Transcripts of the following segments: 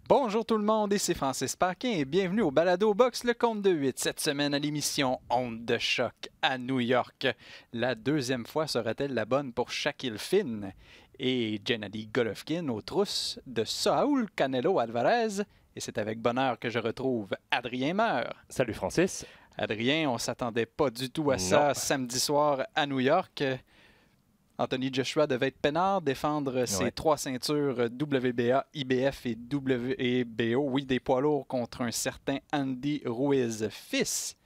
Bonjour tout le monde, ici Francis Paquin et bienvenue au Balado Box Le Compte de 8. Cette semaine à l'émission Onde de choc à New York. La deuxième fois sera-t-elle la bonne pour Shaquille Finn et Gennady Golovkin aux trousses de Saúl Canelo Alvarez? Et c'est avec bonheur que je retrouve Adrien Meur. Salut Francis. Adrien, on s'attendait pas du tout à Non. ça samedi soir à New York. Anthony Joshua devait être peinard, défendre ses trois ceintures WBA, IBF et WBO, oui, des poids lourds contre un certain Andy Ruiz fils.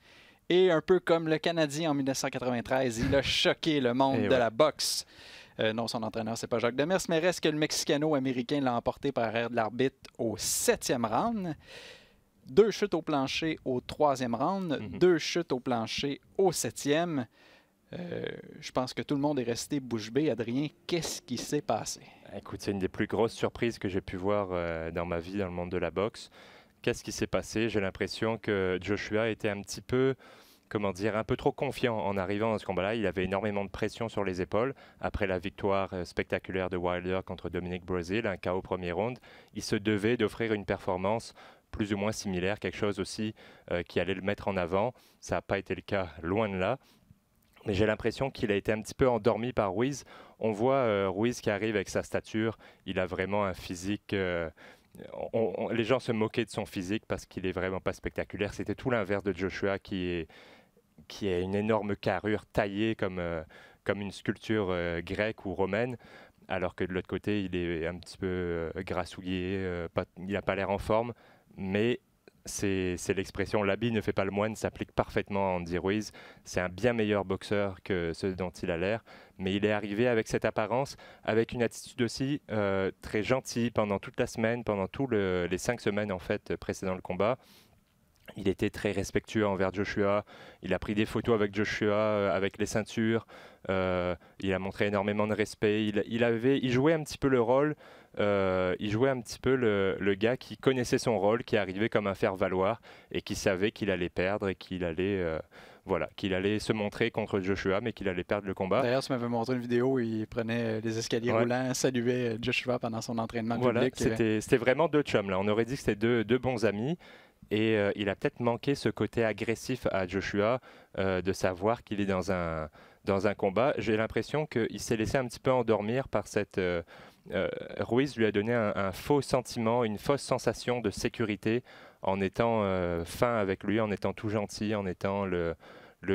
Et un peu comme le Canadien en 1993, il a choqué le monde de la boxe. Non, son entraîneur, c'est pas Jacques Demers, mais reste que le Mexicano-Américain l'a emporté par arrêt de l'arbitre au 7e round. 2 chutes au plancher au 3e round, 2 chutes au plancher au 7e. Je pense que tout le monde est resté bouche bée. Adrien, qu'est-ce qui s'est passé? Écoute, c'est une des plus grosses surprises que j'ai pu voir dans ma vie dans le monde de la boxe. Qu'est-ce qui s'est passé? J'ai l'impression que Joshua était un petit peu, un peu trop confiant en arrivant dans ce combat-là. Il avait énormément de pression sur les épaules. Après la victoire spectaculaire de Wilder contre Dominic Breazeale, un KO au premier round, il se devait d'offrir une performance plus ou moins similaire, quelque chose aussi qui allait le mettre en avant. Ça n'a pas été le cas, loin de là. Mais j'ai l'impression qu'il a été un petit peu endormi par Ruiz. On voit Ruiz qui arrive avec sa stature. Il a vraiment un physique... les gens se moquaient de son physique parce qu'il est vraiment pas spectaculaire. C'était tout l'inverse de Joshua qui a une énorme carrure taillée comme une sculpture grecque ou romaine. Alors que de l'autre côté, il est un petit peu grassouillé. Il n'a pas l'air en forme. Mais c'est l'expression « l'habit ne fait pas le moine » s'applique parfaitement à Andy Ruiz. C'est un bien meilleur boxeur que ce dont il a l'air, mais il est arrivé avec cette apparence, avec une attitude aussi très gentille pendant toute la semaine, pendant tous les 5 semaines en fait précédant le combat. Il était très respectueux envers Joshua. Il a pris des photos avec Joshua, avec les ceintures. Il a montré énormément de respect. Il jouait un petit peu le rôle. Il jouait un petit peu le gars qui connaissait son rôle, qui arrivait comme un faire-valoir et qui savait qu'il allait perdre et qu'il allait se montrer contre Joshua, mais qu'il allait perdre le combat. D'ailleurs, tu m'avais montré une vidéo où il prenait les escaliers roulants, saluait Joshua pendant son entraînement public. C'était vraiment deux chums, là. On aurait dit que c'était deux bons amis. Et il a peut-être manqué ce côté agressif à Joshua, de savoir qu'il est dans un combat. J'ai l'impression qu'il s'est laissé un petit peu endormir par cette... Ruiz lui a donné un faux sentiment, une fausse sensation de sécurité en étant fin avec lui, en étant tout gentil, en étant le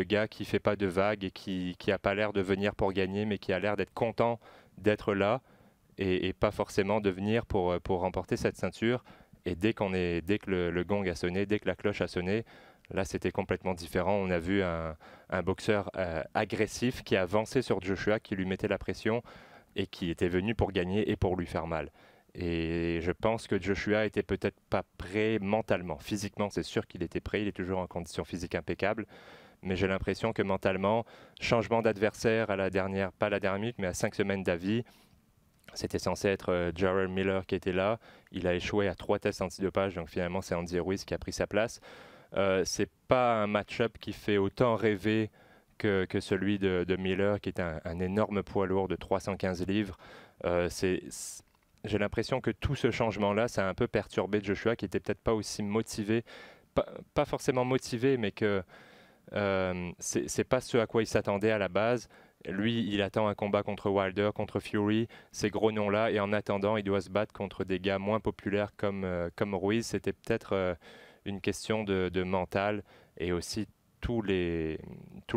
gars qui ne fait pas de vagues et qui n'a pas l'air de venir pour gagner, mais qui a l'air d'être content d'être là et pas forcément de venir pour remporter cette ceinture. Et dès que le gong a sonné, dès que la cloche a sonné, là c'était complètement différent. On a vu un boxeur agressif qui avançait sur Joshua, qui lui mettait la pression et qui était venu pour gagner et pour lui faire mal. Et je pense que Joshua était peut-être pas prêt mentalement. Physiquement, c'est sûr qu'il était prêt, il est toujours en condition physique impeccable. Mais j'ai l'impression que mentalement, changement d'adversaire pas à la dernière minute, mais à 5 semaines d'avis. C'était censé être Jarrell Miller qui était là. Il a échoué à 3 tests antidopage, donc finalement c'est Andy Ruiz qui a pris sa place. C'est pas un match-up qui fait autant rêver que celui de Miller, qui est un énorme poids lourd de 315 livres. J'ai l'impression que tout ce changement-là, ça a un peu perturbé Joshua, qui était peut-être pas aussi motivé, pas forcément motivé, mais que c'est pas ce à quoi il s'attendait à la base. Lui, il attend un combat contre Wilder, contre Fury, ces gros noms-là, et en attendant, il doit se battre contre des gars moins populaires comme Ruiz. C'était peut-être une question de mental et aussi tout le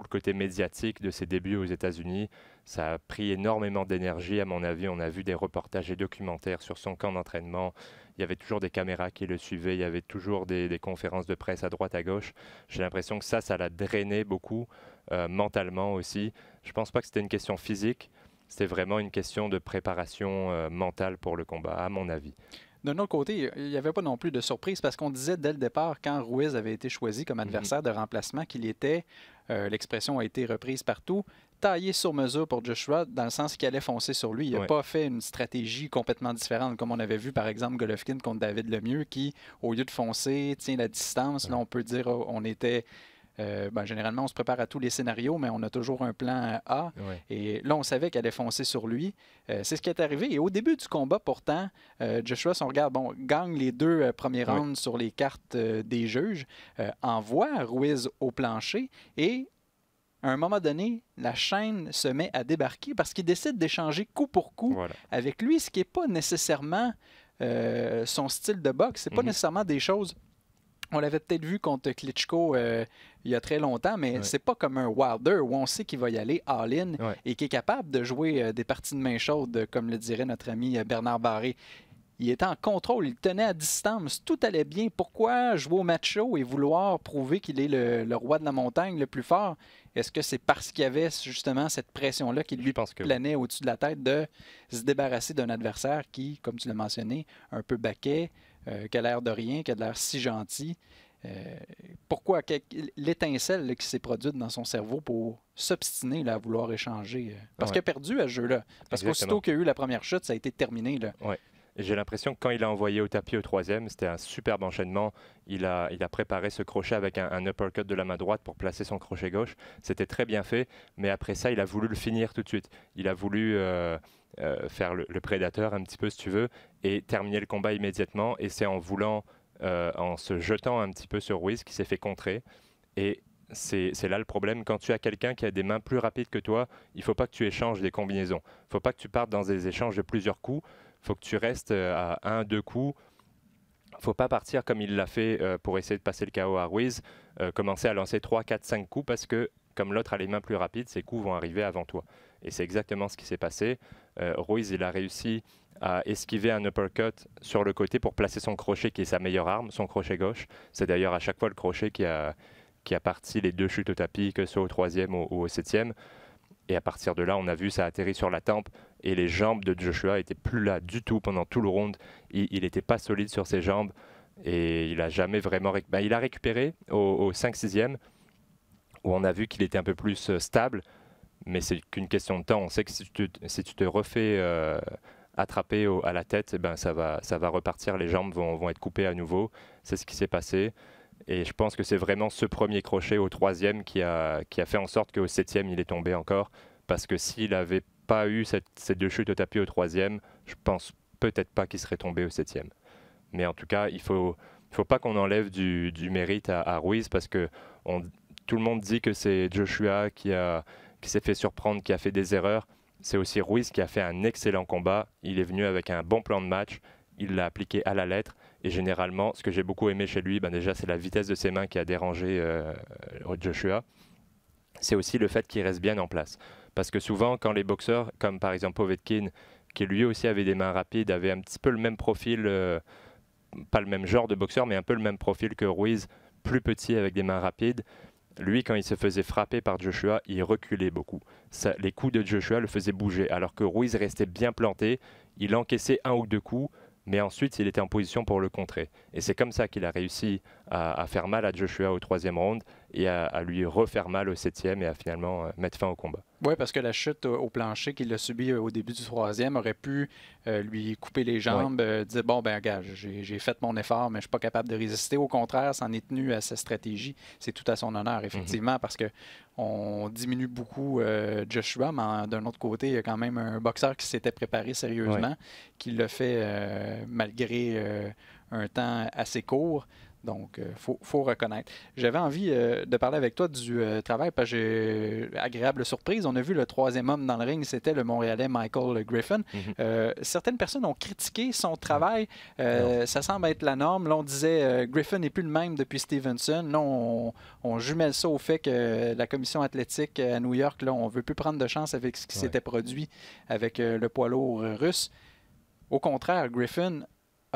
côté médiatique de ses débuts aux États-Unis. Ça a pris énormément d'énergie, à mon avis. On a vu des reportages et documentaires sur son camp d'entraînement. Il y avait toujours des caméras qui le suivaient, il y avait toujours des conférences de presse à droite, à gauche. J'ai l'impression que ça l'a drainé beaucoup, mentalement aussi. Je ne pense pas que c'était une question physique, c'était vraiment une question de préparation mentale pour le combat, à mon avis. D'un autre côté, il n'y avait pas non plus de surprise parce qu'on disait dès le départ, quand Ruiz avait été choisi comme adversaire de remplacement, qu'il était, l'expression a été reprise partout, taillé sur mesure pour Joshua, dans le sens qu'il allait foncer sur lui. Il n'a pas fait une stratégie complètement différente, comme on avait vu par exemple Golovkin contre David Lemieux, qui, au lieu de foncer, tient la distance. Là, on peut dire on était Généralement, on se prépare à tous les scénarios, mais on a toujours un plan A. Ouais. Et là, on savait qu'elle allait foncer sur lui. C'est ce qui est arrivé. Et au début du combat, pourtant, Joshua, si on regarde, gagne les 2 premiers rounds sur les cartes des juges, envoie Ruiz au plancher et à un moment donné, la chaîne se met à débarquer parce qu'il décide d'échanger coup pour coup avec lui, ce qui n'est pas nécessairement son style de boxe. Ce n'est pas nécessairement des choses... On l'avait peut-être vu contre Klitschko il y a très longtemps, mais c'est pas comme un Wilder où on sait qu'il va y aller all-in et qui est capable de jouer des parties de main chaude, comme le dirait notre ami Bernard Barré. Il était en contrôle, il tenait à distance, tout allait bien. Pourquoi jouer au macho et vouloir prouver qu'il est le roi de la montagne, le plus fort? Est-ce que c'est parce qu'il y avait justement cette pression-là qui lui planait au-dessus de la tête de se débarrasser d'un adversaire qui, comme tu l'as mentionné, un peu baquet, qui a l'air de rien, qui a l'air si gentil? Pourquoi l'étincelle qui s'est produite dans son cerveau pour s'obstiner à vouloir échanger? Parce qu'il a perdu à ce jeu-là. Parce qu'aussitôt qu'il y a eu la première chute, ça a été terminé. J'ai l'impression que quand il a envoyé au tapis au 3e, c'était un superbe enchaînement. Il a préparé ce crochet avec un uppercut de la main droite pour placer son crochet gauche. C'était très bien fait, mais après ça, il a voulu le finir tout de suite. Il a voulu faire le prédateur un petit peu, si tu veux, et terminer le combat immédiatement. Et c'est en se jetant un petit peu sur Ruiz qui s'est fait contrer. Et c'est là le problème. Quand tu as quelqu'un qui a des mains plus rapides que toi, il ne faut pas que tu échanges des combinaisons. Il ne faut pas que tu partes dans des échanges de plusieurs coups. Il faut que tu restes à 1-2 coups. Il ne faut pas partir comme il l'a fait pour essayer de passer le KO à Ruiz, commencer à lancer 3, 4, 5 coups parce que comme l'autre a les mains plus rapides, ses coups vont arriver avant toi. Et c'est exactement ce qui s'est passé. Ruiz, il a réussi à esquiver un uppercut sur le côté pour placer son crochet qui est sa meilleure arme, son crochet gauche. C'est d'ailleurs à chaque fois le crochet qui a parti les 2 chutes au tapis, que ce soit au 3e ou au 7e. Et à partir de là, on a vu ça atterrit sur la tempe et les jambes de Joshua n'étaient plus là du tout pendant tout le round. Il n'était pas solide sur ses jambes et il n'a jamais vraiment... il a récupéré au 5-6e où on a vu qu'il était un peu plus stable, mais c'est qu'une question de temps. On sait que si tu te refais attraper à la tête, ça va repartir, les jambes vont être coupées à nouveau. C'est ce qui s'est passé. Et je pense que c'est vraiment ce premier crochet au 3e qui a fait en sorte qu'au 7e, il est tombé encore. Parce que s'il n'avait pas eu ces 2 chutes au tapis au 3e, je pense peut-être pas qu'il serait tombé au 7e. Mais en tout cas, il faut pas qu'on enlève du mérite à Ruiz parce que tout le monde dit que c'est Joshua qui s'est fait surprendre, qui a fait des erreurs. C'est aussi Ruiz qui a fait un excellent combat. Il est venu avec un bon plan de match. Il l'a appliqué à la lettre. Et généralement, ce que j'ai beaucoup aimé chez lui, déjà, c'est la vitesse de ses mains qui a dérangé Joshua. C'est aussi le fait qu'il reste bien en place. Parce que souvent, quand les boxeurs, comme par exemple Povetkin, qui lui aussi avait des mains rapides, avait un petit peu le même profil, pas le même genre de boxeur, mais un peu le même profil que Ruiz, plus petit avec des mains rapides, lui, quand il se faisait frapper par Joshua, il reculait beaucoup. Les coups de Joshua le faisaient bouger, alors que Ruiz restait bien planté, il encaissait 1 ou 2 coups, mais ensuite il était en position pour le contrer. Et c'est comme ça qu'il a réussi à faire mal à Joshua au 3e round et à lui refaire mal au 7e et à finalement mettre fin au combat. Oui, parce que la chute au plancher qu'il a subie au début du 3e aurait pu lui couper les jambes, dire bon, regarde, j'ai fait mon effort, mais je ne suis pas capable de résister. Au contraire, s'en est tenu à sa stratégie. C'est tout à son honneur, effectivement, parce qu'on diminue beaucoup Joshua, mais d'un autre côté, il y a quand même un boxeur qui s'était préparé sérieusement, qui l'a fait malgré un temps assez court. Donc, faut reconnaître. J'avais envie de parler avec toi du travail parce que j'ai agréable surprise. On a vu le 3e homme dans le ring, c'était le Montréalais Michael Griffin. Certaines personnes ont critiqué son travail. Ça semble être la norme. Là, on disait Griffin n'est plus le même depuis Stevenson. Là, on jumelle ça au fait que la commission athlétique à New York, là, on ne veut plus prendre de chance avec ce qui s'était produit avec le poids lourd russe. Au contraire, Griffin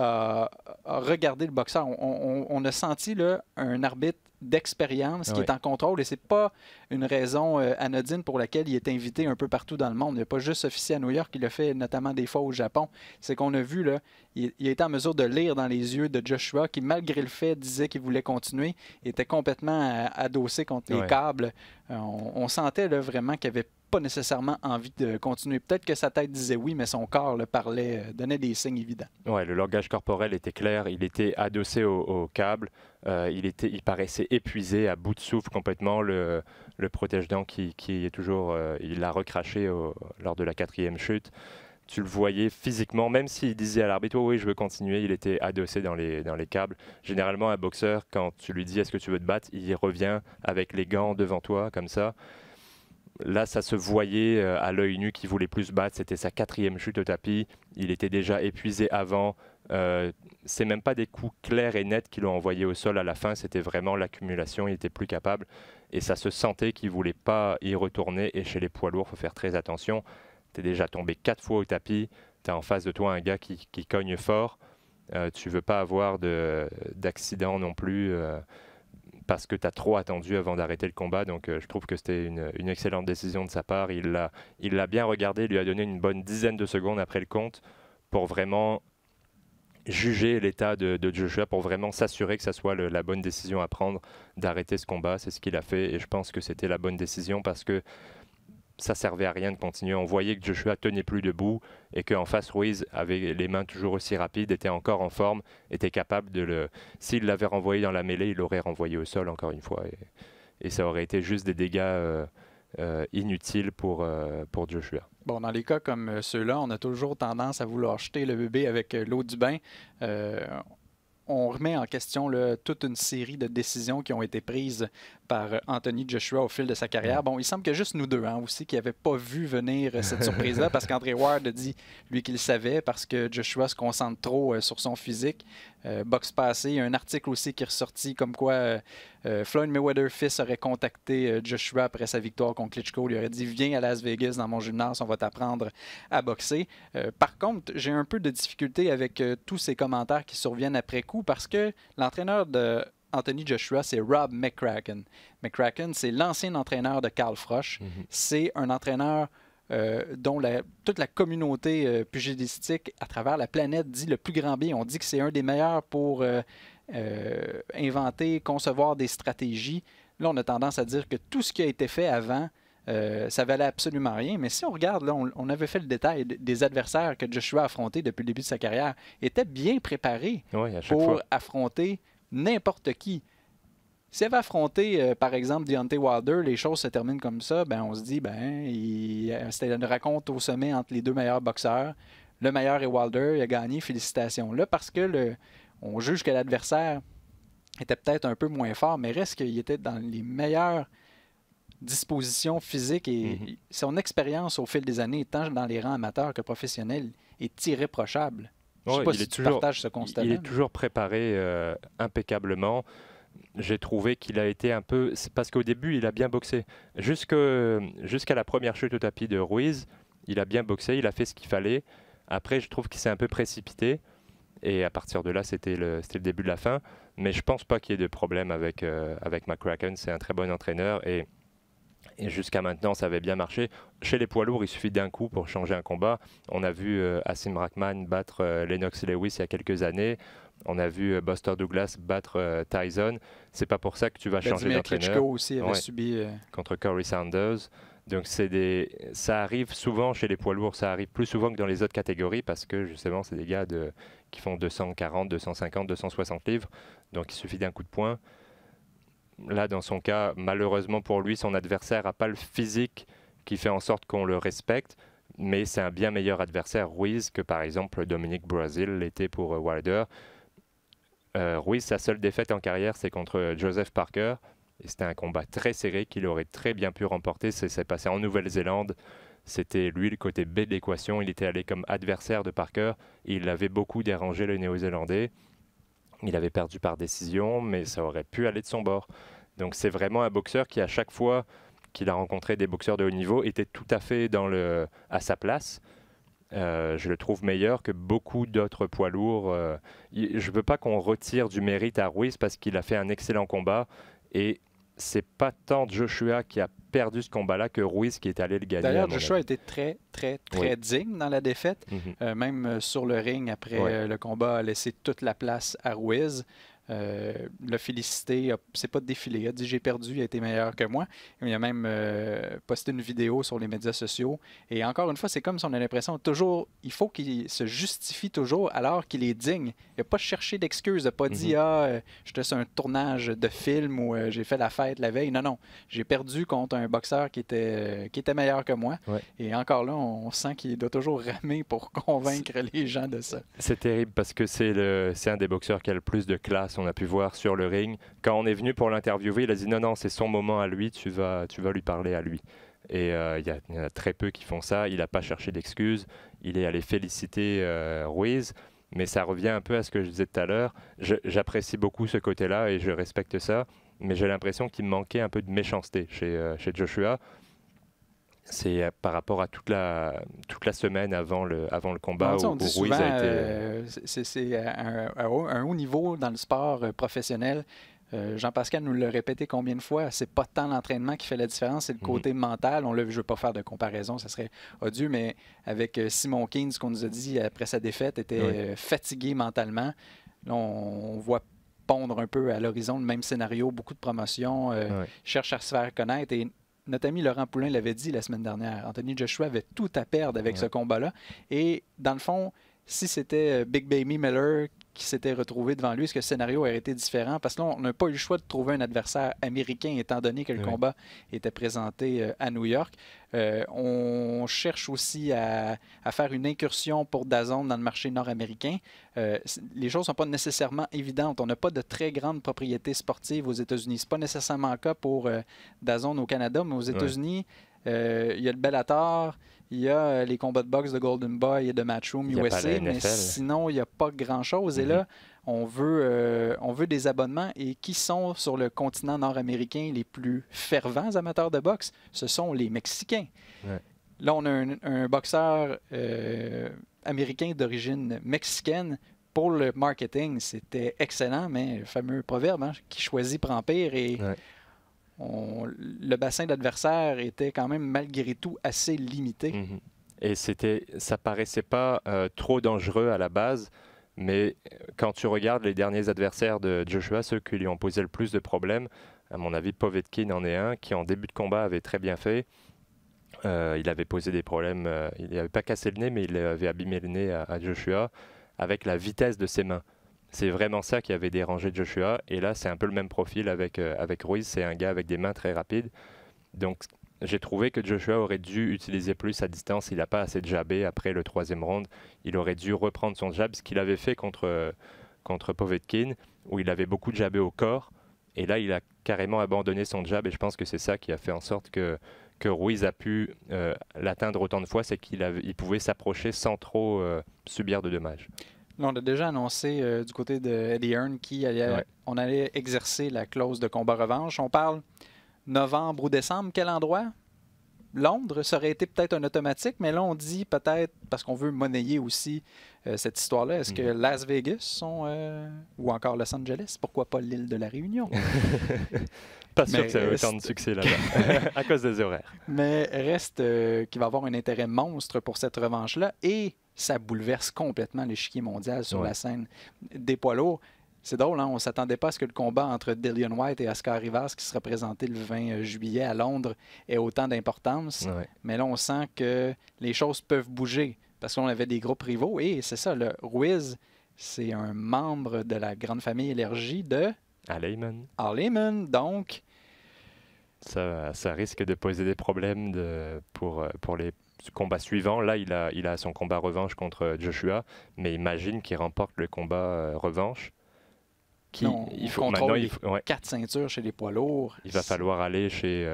a regardé le boxeur. On a senti là, un arbitre d'expérience qui est en contrôle et c'est pas une raison anodine pour laquelle il est invité un peu partout dans le monde. Il n'a pas juste officié à New York, il a fait notamment des fois au Japon. C'est qu'on a vu, là, il était en mesure de lire dans les yeux de Joshua qui, malgré le fait, disait qu'il voulait continuer, était complètement adossé contre les câbles. On sentait là, vraiment qu'il y avait pas nécessairement envie de continuer. Peut-être que sa tête disait oui, mais son corps le parlait, donnait des signes évidents. Ouais, le langage corporel était clair, il était adossé au câble, il paraissait épuisé, à bout de souffle complètement. Le protège-dents qui est toujours, il l'a recraché lors de la 4e chute. Tu le voyais physiquement, même s'il disait à l'arbitre oh, oui, je veux continuer, il était adossé dans les câbles. Généralement, un boxeur, quand tu lui dis est-ce que tu veux te battre, il revient avec les gants devant toi, comme ça. Là, ça se voyait à l'œil nu qu'il voulait plus se battre. C'était sa 4e chute au tapis. Il était déjà épuisé avant. C'est même pas des coups clairs et nets qui l'ont envoyé au sol à la fin. C'était vraiment l'accumulation. Il était plus capable. Et ça se sentait qu'il voulait pas y retourner. Et chez les poids lourds, il faut faire très attention. Tu es déjà tombé 4 fois au tapis. Tu as en face de toi un gars qui cogne fort. Tu veux pas avoir d'accident non plus. Parce que tu as trop attendu avant d'arrêter le combat. Donc je trouve que c'était une excellente décision de sa part. Il l'a bien regardé, il lui a donné une bonne dizaine de secondes après le compte pour vraiment juger l'état de Joshua, pour vraiment s'assurer que ça soit la bonne décision à prendre d'arrêter ce combat. C'est ce qu'il a fait et je pense que c'était la bonne décision parce que ça servait à rien de continuer. On voyait que Joshua tenait plus debout et qu'en face, Ruiz avait les mains toujours aussi rapides, était encore en forme, était capable de le... S'il l'avait renvoyé dans la mêlée, il l'aurait renvoyé au sol encore une fois. Et ça aurait été juste des dégâts inutiles pour Joshua. Bon, dans les cas comme ceux-là, on a toujours tendance à vouloir jeter le bébé avec l'eau du bain. On remet en question toute une série de décisions qui ont été prises par Anthony Joshua au fil de sa carrière. Bon, il semble que juste nous deux aussi qui n'avaient pas vu venir cette surprise-là parce qu'André Ward a dit, lui, qu'il le savait parce que Joshua se concentre trop sur son physique. Boxe passé, il y a un article aussi qui est ressorti comme quoi Floyd Mayweather fils aurait contacté Joshua après sa victoire contre Klitschko. Il lui aurait dit « Viens à Las Vegas dans mon gymnase, on va t'apprendre à boxer ». Par contre, j'ai un peu de difficulté avec tous ces commentaires qui surviennent après coup parce que l'entraîneur de Anthony Joshua, c'est Rob McCracken. McCracken, c'est l'ancien entraîneur de Carl Froch. C'est un entraîneur dont toute la communauté pugilistique à travers la planète dit le plus grand bien. On dit que c'est un des meilleurs pour inventer, concevoir des stratégies. Là, on a tendance à dire que tout ce qui a été fait avant, ça valait absolument rien. Mais si on regarde, là, on avait fait le détail des adversaires que Joshua a affrontés depuis le début de sa carrière, étaient bien préparés pour affronter n'importe qui. S'il avait affronté, par exemple, Deontay Wilder, les choses se terminent comme ça, ben on se dit, c'était une rencontre au sommet entre les deux meilleurs boxeurs. Le meilleur est Wilder, il a gagné, félicitations. Là, parce que on juge que l'adversaire était peut-être un peu moins fort, mais reste qu'il était dans les meilleures dispositions physiques et son expérience au fil des années, tant dans les rangs amateurs que professionnels, est irréprochable. Je ne sais pas si tu partages ce constat-là. Il est toujours préparé impeccablement. J'ai trouvé qu'il a été un peu... C'est parce qu'au début, il a bien boxé. Jusqu'à la première chute au tapis de Ruiz, il a bien boxé, il a fait ce qu'il fallait. Après, je trouve qu'il s'est un peu précipité. Et à partir de là, c'était le début de la fin. Mais je ne pense pas qu'il y ait de problème avec McCracken. C'est un très bon entraîneur. Et jusqu'à maintenant, ça avait bien marché. Chez les poids lourds, il suffit d'un coup pour changer un combat. On a vu Asim Rahman battre Lennox Lewis il y a quelques années. On a vu Buster Douglas battre Tyson. C'est pas pour ça que tu vas changer d'entraîneur. Klitschko aussi avait subi contre Corey Sanders. Donc ça arrive souvent chez les poids lourds. Ça arrive plus souvent que dans les autres catégories parce que justement, c'est des gars qui font 240, 250, 260 livres. Donc il suffit d'un coup de poing. Là, dans son cas, malheureusement pour lui, son adversaire n'a pas le physique qui fait en sorte qu'on le respecte, mais c'est un bien meilleur adversaire, Ruiz, que par exemple Dominic Breazeale l'était pour Wilder. Ruiz, sa seule défaite en carrière, c'est contre Joseph Parker, et c'était un combat très serré qu'il aurait très bien pu remporter. C'est passé en Nouvelle-Zélande. C'était lui le côté B de l'équation. Il était allé comme adversaire de Parker, et il avait beaucoup dérangé le Néo-Zélandais. Il avait perdu par décision, mais ça aurait pu aller de son bord. Donc c'est vraiment un boxeur qui, à chaque fois qu'il a rencontré des boxeurs de haut niveau, était tout à fait à sa place. Je le trouve meilleur que beaucoup d'autres poids lourds. Je ne veux pas qu'on retire du mérite à Ruiz parce qu'il a fait un excellent combat. Et c'est pas tant Joshua qui a perdu ce combat-là que Ruiz qui est allé le gagner. D'ailleurs, Joshua était très digne dans la défaite. Même sur le ring, après le combat, a laissé toute la place à Ruiz. l'a félicité, c'est pas défilé, il a dit j'ai perdu, il a été meilleur que moi. Il a même posté une vidéo sur les médias sociaux. Et encore une fois, c'est comme si on a l'impression toujours, il faut qu'il se justifie toujours alors qu'il est digne. Il n'a pas cherché d'excuses, il n'a pas dit j'étais sur un tournage de film ou j'ai fait la fête la veille. Non, non, j'ai perdu contre un boxeur qui était meilleur que moi. Ouais. Et encore là, on sent qu'il doit toujours ramer pour convaincre les gens de ça. C'est terrible parce que c'est un des boxeurs qui a le plus de classe. On a pu voir sur le ring. Quand on est venu pour l'interviewer, il a dit non, c'est son moment à lui, tu vas lui parler à lui. Et il y en a très peu qui font ça. Il n'a pas cherché d'excuses. Il est allé féliciter Ruiz. Mais ça revient un peu à ce que je disais tout à l'heure. J'apprécie beaucoup ce côté-là et je respecte ça. Mais j'ai l'impression qu'il manquait un peu de méchanceté chez Joshua. C'est par rapport à toute la semaine avant le combat où Ruiz a été... c'est à un haut niveau dans le sport professionnel. Jean-Pascal nous l'a répété combien de fois, c'est pas tant l'entraînement qui fait la différence, c'est le côté mental. On l'a vu, je ne veux pas faire de comparaison, ça serait odieux, mais avec Simon King, ce qu'on nous a dit après sa défaite, était fatigué mentalement. Là, on voit pondre un peu à l'horizon le même scénario, beaucoup de promotions, cherche à se faire connaître. Et notre ami Laurent Poulain l'avait dit la semaine dernière, Anthony Joshua avait tout à perdre avec ce combat-là. Et dans le fond, si c'était Big Baby Miller qui s'était retrouvé devant lui, est-ce que le scénario aurait été différent? Parce que là, on n'a pas eu le choix de trouver un adversaire américain, étant donné que le combat était présenté à New York. On cherche aussi à faire une incursion pour DAZN dans le marché nord-américain. Les choses ne sont pas nécessairement évidentes. On n'a pas de très grande propriété sportive aux États-Unis. Ce n'est pas nécessairement le cas pour DAZN au Canada, mais aux États-Unis, il y a le Bellator, il y a les combats de boxe de Golden Boy et de Matchroom USA, mais sinon, il n'y a pas grand-chose. Et là, on veut des abonnements. Et qui sont sur le continent nord-américain les plus fervents amateurs de boxe? Ce sont les Mexicains. Ouais. Là, on a un boxeur américain d'origine mexicaine. Pour le marketing, c'était excellent, mais le fameux proverbe, qui choisit prend pire. Et le bassin d'adversaires était quand même malgré tout assez limité. Et ça paraissait pas trop dangereux à la base, mais quand tu regardes les derniers adversaires de Joshua, ceux qui lui ont posé le plus de problèmes, à mon avis, Povetkin en est un, qui en début de combat avait très bien fait. Il avait posé des problèmes, il n'avait pas cassé le nez, mais il avait abîmé le nez à Joshua avec la vitesse de ses mains. C'est vraiment ça qui avait dérangé Joshua. Et là, c'est un peu le même profil avec Ruiz. C'est un gars avec des mains très rapides. Donc, j'ai trouvé que Joshua aurait dû utiliser plus sa distance. Il n'a pas assez de jabé après le troisième round. Il aurait dû reprendre son jab, ce qu'il avait fait contre Povetkin, où il avait beaucoup de jabé au corps. Et là, il a carrément abandonné son jab. Et je pense que c'est ça qui a fait en sorte que Ruiz a pu l'atteindre autant de fois. C'est qu'il pouvait s'approcher sans trop subir de dommages. On a déjà annoncé du côté de Eddie Hearn on allait exercer la clause de combat-revanche. On parle novembre ou décembre. Quel endroit? Londres, ça aurait été peut-être un automatique, mais là, on dit peut-être, parce qu'on veut monnayer aussi cette histoire-là, est-ce que Las Vegas ou encore Los Angeles? Pourquoi pas l'île de la Réunion? Pas sûr que ça ait autant de succès là-bas, à cause des horaires. Mais reste qu'il va y avoir un intérêt monstre pour cette revanche-là et ça bouleverse complètement l'échiquier mondial sur la scène des poids lourds. C'est drôle, on ne s'attendait pas à ce que le combat entre Dillian Whyte et Oscar Rivas, qui sera présenté le 20 juillet à Londres, ait autant d'importance. Mais là, on sent que les choses peuvent bouger parce qu'on avait des groupes rivaux. Et c'est ça, le Ruiz, c'est un membre de la grande famille élargie de Al Haymon. Donc, ça risque de poser des problèmes pour les combats suivants. Là, il a son combat revanche contre Joshua, mais imagine qu'il remporte le combat revanche. Il faut maintenant 4 ceintures chez les poids lourds. Il va falloir aller chez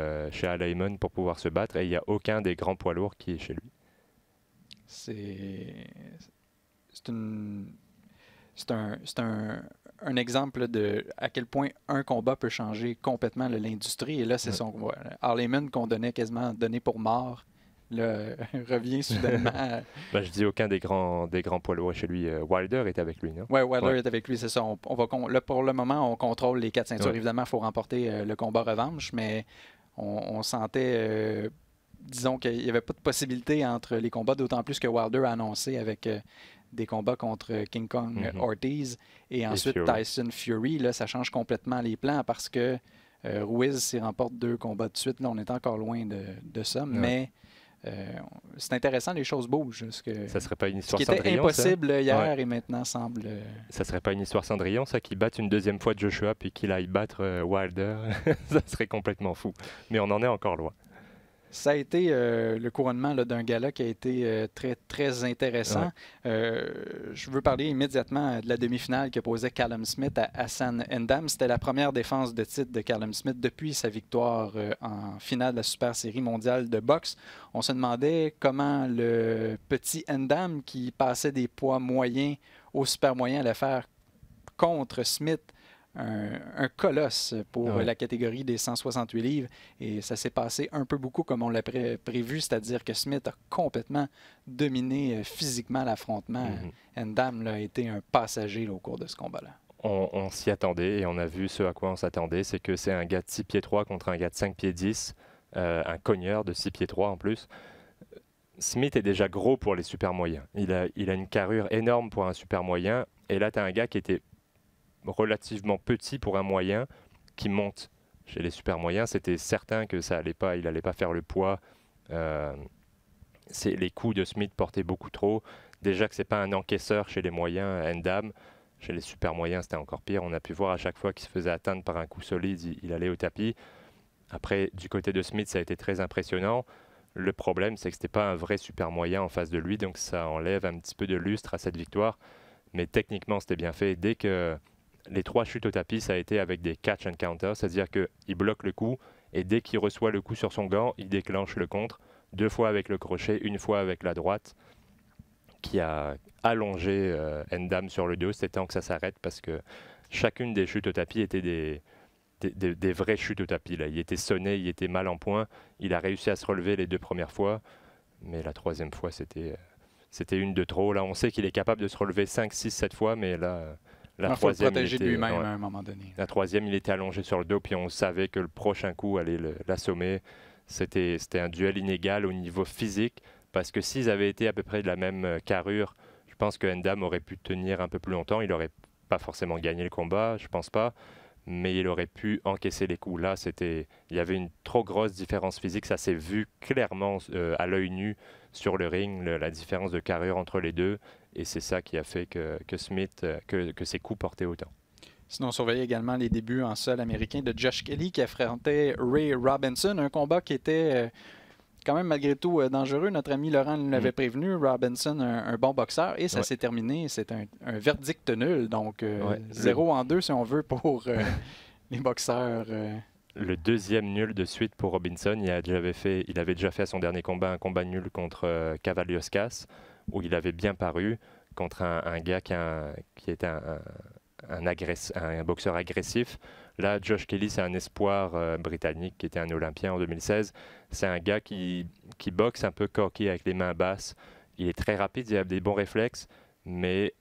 Al Haymon pour pouvoir se battre et il n'y a aucun des grands poids lourds qui est chez lui. C'est un exemple de à quel point un combat peut changer complètement l'industrie. Et là, c'est Al Haymon qu'on donnait quasiment donné pour mort. Là, revient soudainement. Je dis aucun des grands poids lourds chez lui. Wilder est avec lui, non? Oui, Wilder est avec lui, c'est ça. Là, pour le moment, on contrôle les 4 ceintures. Évidemment, il faut remporter le combat revanche, mais on sentait, disons qu'il n'y avait pas de possibilité entre les combats, d'autant plus que Wilder a annoncé avec des combats contre King Kong Ortiz et ensuite Tyson Fury. Là, ça change complètement les plans parce que Ruiz s'y remporte 2 combats de suite. Là, on est encore loin de ça, mais c'est intéressant, les choses bougent. Ça serait pas une histoire Cendrillon? Ce qui était impossible hier et maintenant semble... Ça serait pas une histoire Cendrillon, ça, qu'il batte une deuxième fois Joshua puis qu'il aille battre Wilder? Ça serait complètement fou. Mais on en est encore loin. Ça a été le couronnement d'un gala qui a été très, très intéressant. Je veux parler immédiatement de la demi-finale que posait Callum Smith à Hassan N'Dam. C'était la première défense de titre de Callum Smith depuis sa victoire en finale de la Super Série mondiale de boxe. On se demandait comment le petit N'Dam, qui passait des poids moyens au super moyen, allait faire contre Smith. Un colosse pour la catégorie des 168 livres. Et ça s'est passé un peu beaucoup comme on l'a prévu, c'est-à-dire que Smith a complètement dominé physiquement l'affrontement. N'Dam a été un passager au cours de ce combat-là. On s'y attendait et on a vu ce à quoi on s'attendait, c'est que c'est un gars de 6 pieds 3 contre un gars de 5 pieds 10, un cogneur de 6 pieds 3 en plus. Smith est déjà gros pour les super moyens. Il a une carrure énorme pour un super moyen. Et là, tu as un gars qui était relativement petit pour un moyen qui monte. Chez les super moyens, c'était certain que ça allait pas, il n'allait pas faire le poids. Les coups de Smith portaient beaucoup trop. Déjà que c'est pas un encaisseur chez les moyens, N'Dam. Chez les super moyens, c'était encore pire. On a pu voir à chaque fois qu'il se faisait atteindre par un coup solide, il allait au tapis. Après, du côté de Smith, ça a été très impressionnant. Le problème, c'est que c'était pas un vrai super moyen en face de lui, donc ça enlève un petit peu de lustre à cette victoire. Mais techniquement, c'était bien fait. Dès que les 3 chutes au tapis, ça a été avec des catch and counter, c'est-à-dire qu'il bloque le coup et dès qu'il reçoit le coup sur son gant, il déclenche le contre, 2 fois avec le crochet, 1 fois avec la droite, qui a allongé N'Dam sur le dos. C'était temps que ça s'arrête parce que chacune des chutes au tapis était des vraies chutes au tapis. Là. Il était sonné, il était mal en point. Il a réussi à se relever les 2 premières fois, mais la 3e fois, c'était une de trop. Là, on sait qu'il est capable de se relever 5, 6, 7 fois, mais là... La 3e, protéger de lui-même à un moment donné. La 3e, il était allongé sur le dos, puis on savait que le prochain coup allait l'assommer. C'était un duel inégal au niveau physique, parce que s'ils avaient été à peu près de la même carrure, je pense que N'Dam aurait pu tenir un peu plus longtemps. Il n'aurait pas forcément gagné le combat, je pense pas, mais il aurait pu encaisser les coups. Là, il y avait une trop grosse différence physique. Ça s'est vu clairement à l'œil nu sur le ring, la différence de carrure entre les deux. Et c'est ça qui a fait que Smith, que ses coups portaient autant. Sinon, on surveillait également les débuts en sol américain de Josh Kelly qui affrontait Ray Robinson, un combat qui était quand même malgré tout dangereux. Notre ami Laurent l'avait prévenu, Robinson, un bon boxeur, et ça s'est terminé. C'est un verdict nul, donc 0-2 si on veut pour les boxeurs. Le 2e nul de suite pour Robinson. Il avait déjà fait à son dernier combat un combat nul contre Cavalioskas, où il avait bien paru contre un gars qui était un boxeur agressif. Là, Josh Kelly, c'est un espoir britannique qui était un Olympien en 2016. C'est un gars qui boxe un peu cocky avec les mains basses. Il est très rapide, il a des bons réflexes, mais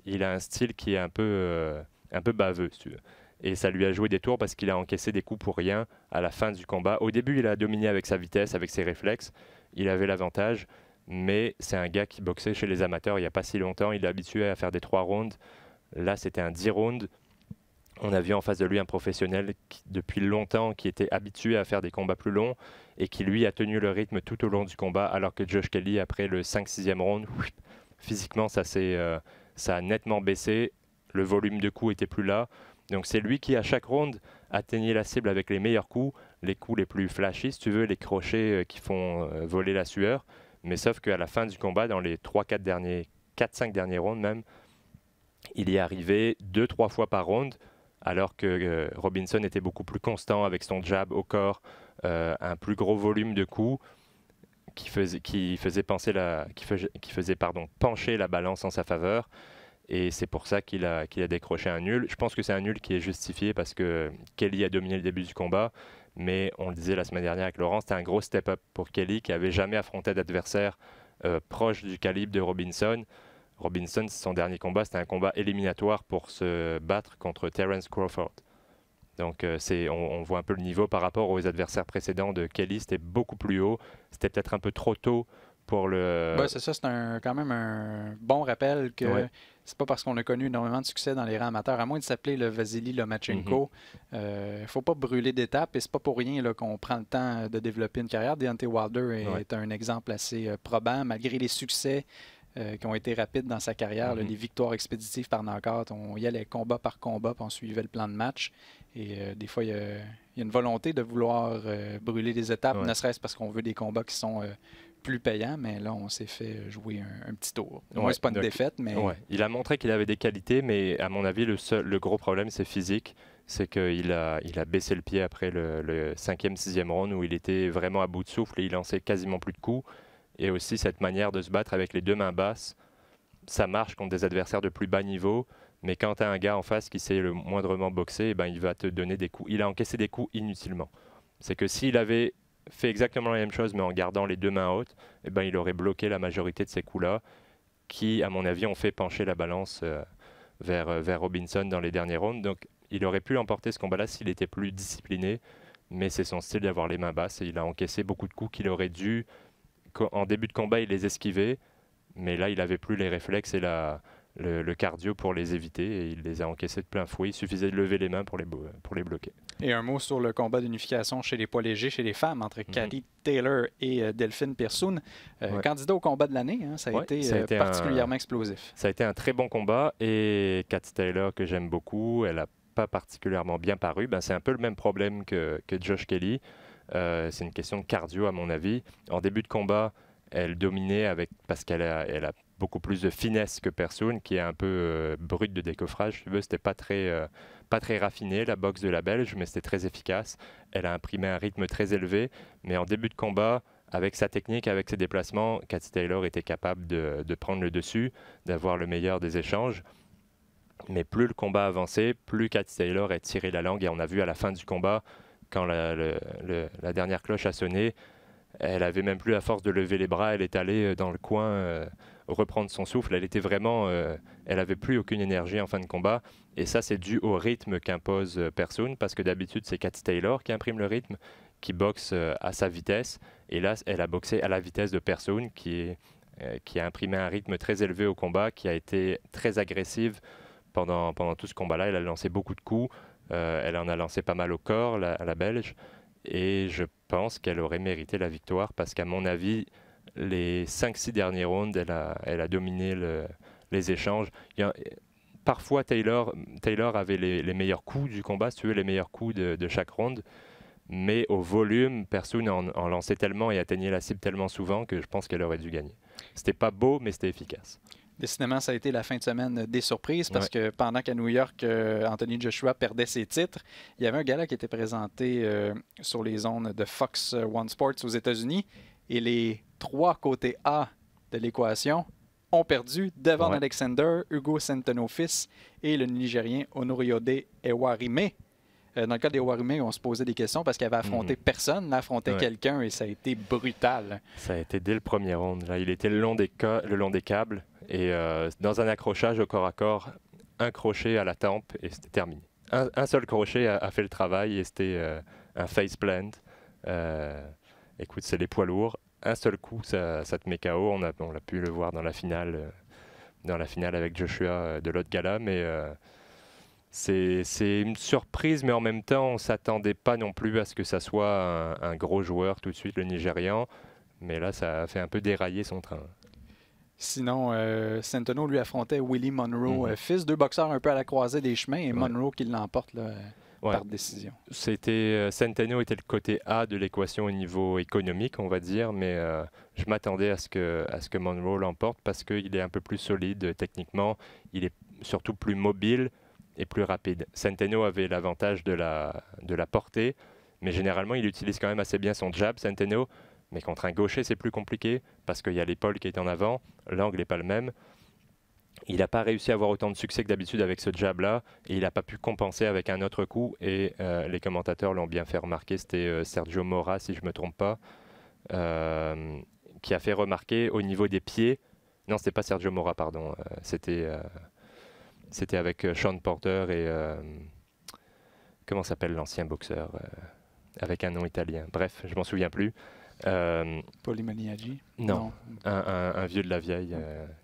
il a un style qui est un peu baveux, si tu veux. Et ça lui a joué des tours parce qu'il a encaissé des coups pour rien à la fin du combat. Au début, il a dominé avec sa vitesse, avec ses réflexes. Il avait l'avantage. Mais c'est un gars qui boxait chez les amateurs il n'y a pas si longtemps. Il est habitué à faire des 3 rounds. Là, c'était un 10 rounds. On a vu en face de lui un professionnel depuis longtemps qui était habitué à faire des combats plus longs et qui, lui, a tenu le rythme tout au long du combat, alors que Josh Kelly, après le 5-6e round, physiquement, ça a nettement baissé. Le volume de coups était plus là. Donc c'est lui qui, à chaque round, atteignait la cible avec les meilleurs coups, les coups les plus flashy, si tu veux, les crochets qui font voler la sueur. Mais sauf qu'à la fin du combat, dans les 4-5 derniers rounds même, il y est arrivé 2-3 fois par round, alors que Robinson était beaucoup plus constant avec son jab au corps, un plus gros volume de coups qui faisait pencher la balance en sa faveur. Et c'est pour ça qu'il a décroché un nul. Je pense que c'est un nul qui est justifié parce que Kelly a dominé le début du combat. Mais on le disait la semaine dernière avec Laurent, c'était un gros step-up pour Kelly qui n'avait jamais affronté d'adversaire proche du calibre de Robinson. Robinson, son dernier combat, c'était un combat éliminatoire pour se battre contre Terence Crawford. Donc on voit un peu le niveau par rapport aux adversaires précédents de Kelly. C'était beaucoup plus haut. C'était peut-être un peu trop tôt pour le... Ouais, c'est ça, c'est quand même un bon rappel que Ouais. c'est pas parce qu'on a connu énormément de succès dans les rangs amateurs, à moins de s'appeler le Vasily Lomachenko, faut pas brûler d'étapes et c'est pas pour rien là, qu'on prend le temps de développer une carrière. Deontay Wilder est un exemple assez probant, malgré les succès qui ont été rapides dans sa carrière, là, les victoires expéditives par knockout, on y allait combat par combat, puis on suivait le plan de match. Et des fois, il y a une volonté de vouloir brûler des étapes, ne serait-ce parce qu'on veut des combats qui sont plus payants, mais là, on s'est fait jouer un petit tour. Moi, c'est pas une défaite, mais... Il a montré qu'il avait des qualités, mais à mon avis, le gros problème, c'est physique. C'est qu'il a baissé le pied après le 5e, 6e round où il était vraiment à bout de souffle et il lançait quasiment plus de coups. Et aussi cette manière de se battre avec les deux mains basses, ça marche contre des adversaires de plus bas niveau, mais quand tu as un gars en face qui sait le moindrement boxer, ben, il va te donner des coups. Il a encaissé des coups inutilement. C'est que s'il avait fait exactement la même chose, mais en gardant les deux mains hautes, eh ben, il aurait bloqué la majorité de ces coups-là, qui, à mon avis, ont fait pencher la balance vers Robinson dans les derniers rounds. Donc, il aurait pu emporter ce combat-là s'il était plus discipliné, mais c'est son style d'avoir les mains basses, et il a encaissé beaucoup de coups qu'il aurait dû... En début de combat, il les esquivait, mais là, il n'avait plus les réflexes et le cardio pour les éviter, et il les a encaissés de plein fouet. Il suffisait de lever les mains pour les bloquer. Et un mot sur le combat d'unification chez les poids légers, chez les femmes, entre Katie Taylor et Delphine Persoon. Candidat au combat de l'année, hein, ça a été particulièrement explosif. Ça a été un très bon combat, et Katie Taylor, que j'aime beaucoup, elle n'a pas particulièrement bien paru. Ben, c'est un peu le même problème que Josh Kelly. C'est une question de cardio à mon avis. En début de combat, elle dominait parce qu'elle a beaucoup plus de finesse que Persoon, qui est un peu brute de décoffrage. C'était pas très raffiné la boxe de la Belge, mais c'était très efficace. Elle a imprimé un rythme très élevé, mais en début de combat, avec sa technique, avec ses déplacements, Katie Taylor était capable de prendre le dessus, d'avoir le meilleur des échanges. Mais plus le combat avançait, plus Katie Taylor a tiré la langue, et on a vu à la fin du combat, quand la dernière cloche a sonné, elle avait même plus la force de lever les bras, elle est allée dans le coin reprendre son souffle, elle avait plus aucune énergie en fin de combat, et ça c'est dû au rythme qu'impose Persoon, parce que d'habitude c'est Katie Taylor qui imprime le rythme, qui boxe à sa vitesse, et là elle a boxé à la vitesse de Persoon, qui a imprimé un rythme très élevé au combat, qui a été très agressive pendant tout ce combat-là. Elle a lancé beaucoup de coups, elle en a lancé pas mal au corps, la Belge, et je pense qu'elle aurait mérité la victoire parce qu'à mon avis, les 5-6 derniers rounds, elle a dominé les échanges. Parfois, Taylor avait les meilleurs coups du combat, si tu veux, les meilleurs coups de chaque round, mais au volume, Persoon en lançait tellement et atteignait la cible tellement souvent que je pense qu'elle aurait dû gagner. C'était pas beau, mais c'était efficace. Décidément, ça a été la fin de semaine des surprises parce que pendant qu'à New York, Anthony Joshua perdait ses titres, il y avait un gala qui était présenté sur les ondes de Fox One Sports aux États-Unis et les trois côtés A de l'équation ont perdu. Devon Alexander, Hugo Centeno fils et le Nigérien Honoriyode Ewarime. Dans le cas d'Ewarime, on se posait des questions parce qu'il avait affronté personne, là, affrontait quelqu'un et ça a été brutal. Ça a été dès le premier round. Là, il était le long des câbles et dans un accrochage au corps à corps, un crochet à la tempe et c'était terminé. Un seul crochet a fait le travail et c'était un faceplant. Écoute, c'est les poids lourds. Un seul coup, ça te met KO. On a pu le voir dans la finale avec Joshua de l'autre gala, mais c'est une surprise, mais en même temps, on ne s'attendait pas non plus à ce que ça soit un gros joueur tout de suite, le Nigérian. Mais là, ça a fait un peu dérailler son train. Sinon, Centeno lui affrontait Willie Monroe, fils, deux boxeurs un peu à la croisée des chemins, et Monroe qui l'emporte par décision. Centeno était le côté A de l'équation au niveau économique, on va dire, mais je m'attendais à ce que Monroe l'emporte parce qu'il est un peu plus solide techniquement, il est surtout plus mobile et plus rapide. Centeno avait l'avantage de la portée, mais généralement il utilise quand même assez bien son jab, Centeno, mais contre un gaucher c'est plus compliqué parce qu'il y a l'épaule qui est en avant, l'angle n'est pas le même. Il n'a pas réussi à avoir autant de succès que d'habitude avec ce jab-là et il n'a pas pu compenser avec un autre coup et les commentateurs l'ont bien fait remarquer, c'était Sergio Mora si je ne me trompe pas, qui a fait remarquer au niveau des pieds, non c'était pas Sergio Mora pardon, c'était avec Sean Porter et comment s'appelle l'ancien boxeur avec un nom italien. Bref, je m'en souviens plus. Paulie Malignaggi? Non, un vieux de la vieille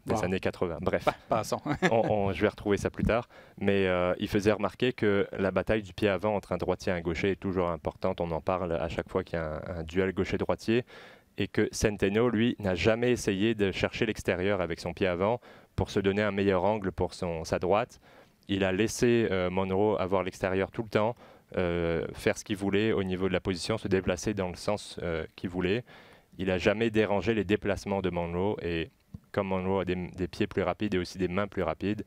des années 80. Bref, passons. Je vais retrouver ça plus tard. Mais il faisait remarquer que la bataille du pied avant entre un droitier et un gaucher est toujours importante. On en parle à chaque fois qu'il y a un duel gaucher-droitier. Et que Centeno, lui, n'a jamais essayé de chercher l'extérieur avec son pied avant pour se donner un meilleur angle pour sa droite. Il a laissé Monroe avoir l'extérieur tout le temps, faire ce qu'il voulait au niveau de la position, se déplacer dans le sens qu'il voulait. Il n'a jamais dérangé les déplacements de Monroe. Et comme Monroe a des pieds plus rapides et aussi des mains plus rapides,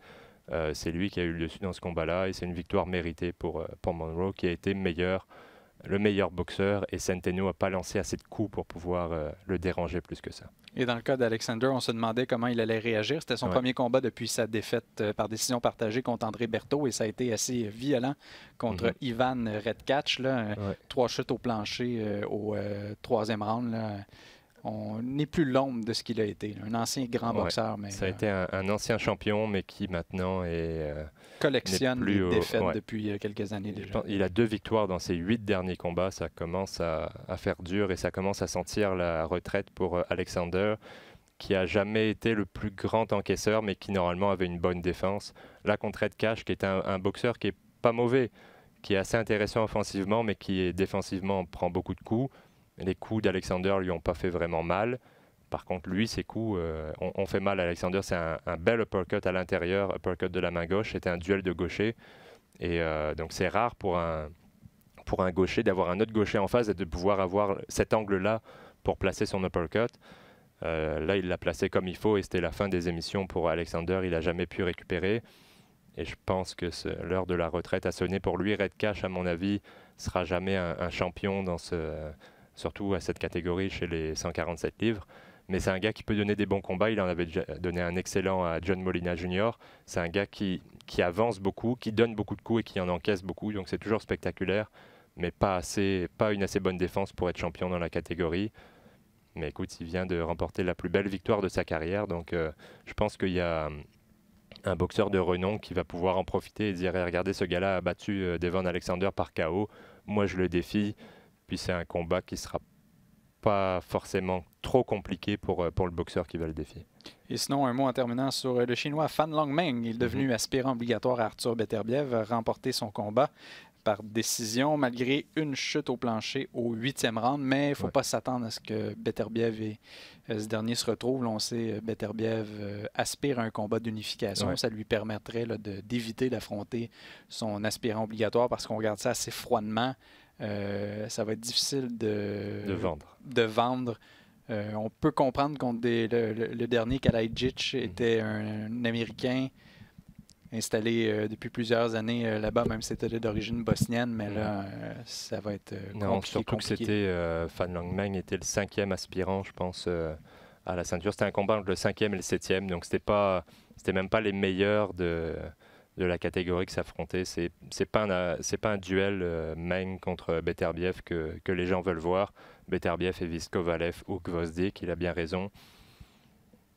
c'est lui qui a eu le dessus dans ce combat-là. Et c'est une victoire méritée pour Monroe, qui a été le meilleur boxeur. Et Centeno n'a pas lancé assez de coups pour pouvoir le déranger plus que ça. Et dans le cas d'Alexander, on se demandait comment il allait réagir. C'était son premier combat depuis sa défaite par décision partagée contre André Berthaud et ça a été assez violent contre Ivan Redkach. 3 chutes au plancher au 3e round. Là. On n'est plus l'ombre de ce qu'il a été. Un ancien grand boxeur. Mais, ça a été un ancien champion, mais qui maintenant collectionne les défaites depuis quelques années déjà. Il a 2 victoires dans ses 8 derniers combats. Ça commence à faire dur et ça commence à sentir la retraite pour Alexander, qui a jamais été le plus grand encaisseur, mais qui normalement avait une bonne défense. Là, contre Redkach, qui est un boxeur qui est pas mauvais, qui est assez intéressant offensivement, mais qui défensivement prend beaucoup de coups. Les coups d'Alexander lui ont pas fait vraiment mal. Par contre, lui, ses coups ont fait mal à Alexander. C'est un bel uppercut à l'intérieur, uppercut de la main gauche. C'était un duel de gaucher. Et donc, c'est rare pour un gaucher d'avoir un autre gaucher en face et de pouvoir avoir cet angle-là pour placer son uppercut. Là, il l'a placé comme il faut et c'était la fin des émissions pour Alexander. Il n'a jamais pu récupérer. Et je pense que l'heure de la retraite a sonné pour lui. Redkach, à mon avis, sera jamais un champion dans surtout à cette catégorie chez les 147 livres. Mais c'est un gars qui peut donner des bons combats. Il en avait déjà donné un excellent à John Molina Jr. C'est un gars qui avance beaucoup, qui donne beaucoup de coups et qui en encaisse beaucoup. Donc c'est toujours spectaculaire, mais pas une assez bonne défense pour être champion dans la catégorie. Mais écoute, il vient de remporter la plus belle victoire de sa carrière. Donc je pense qu'il y a un boxeur de renom qui va pouvoir en profiter et dire regardez, ce gars-là a battu Devon Alexander par KO. Moi, je le défie. Puis c'est un combat qui ne sera pas forcément trop compliqué pour le boxeur qui va le défier. Et sinon, un mot en terminant sur le Chinois Fan Longmeng. Il est devenu aspirant obligatoire à Arthur Beterbiev, a remporté son combat par décision, malgré une chute au plancher au 8e round. Mais il ne faut pas s'attendre à ce que Beterbiev et ce dernier se retrouvent. Là, on sait Beterbiev aspire à un combat d'unification. Ça lui permettrait d'éviter d'affronter son aspirant obligatoire parce qu'on regarde ça assez froidement. Ça va être difficile de vendre. On peut comprendre contre le dernier Kalajic était un Américain installé depuis plusieurs années là-bas, même si c'était d'origine bosnienne, mais là, ça va être surtout compliqué. Que c'était Fan Longmeng était le 5e aspirant, je pense, à la ceinture. C'était un combat entre le 5e et le 7e, donc c'était même pas les meilleurs de la catégorie qui s'affrontaient. C'est pas un duel Meng contre Beterbiev que les gens veulent voir. Beterbiev et vise Kovalev ou Gvozdyk, il a bien raison.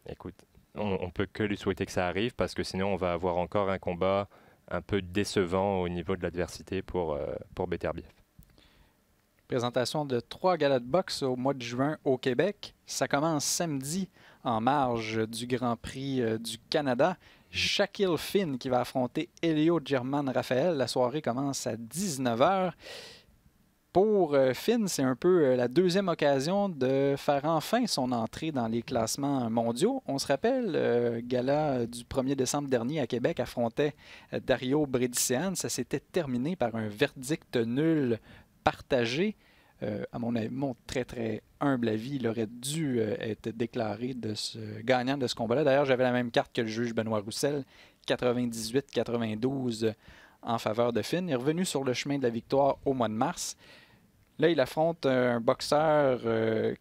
Écoute, on peut que lui souhaiter que ça arrive parce que sinon on va avoir encore un combat un peu décevant au niveau de l'adversité pour Beterbiev. Présentation de 3 galas de boxe au mois de juin au Québec. Ça commence samedi en marge du Grand Prix du Canada. Shaquille Finn qui va affronter Elio German Raphael. La soirée commence à 19h. Pour Finn, c'est un peu la deuxième occasion de faire enfin son entrée dans les classements mondiaux. On se rappelle, gala du 1er décembre dernier à Québec affrontait Dario Bredician. Ça s'était terminé par un verdict nul partagé. À mon très très humble avis, il aurait dû être déclaré gagnant de ce combat-là. D'ailleurs, j'avais la même carte que le juge Benoît Roussel, 98-92 en faveur de Finn. Il est revenu sur le chemin de la victoire au mois de mars. Là, il affronte un boxeur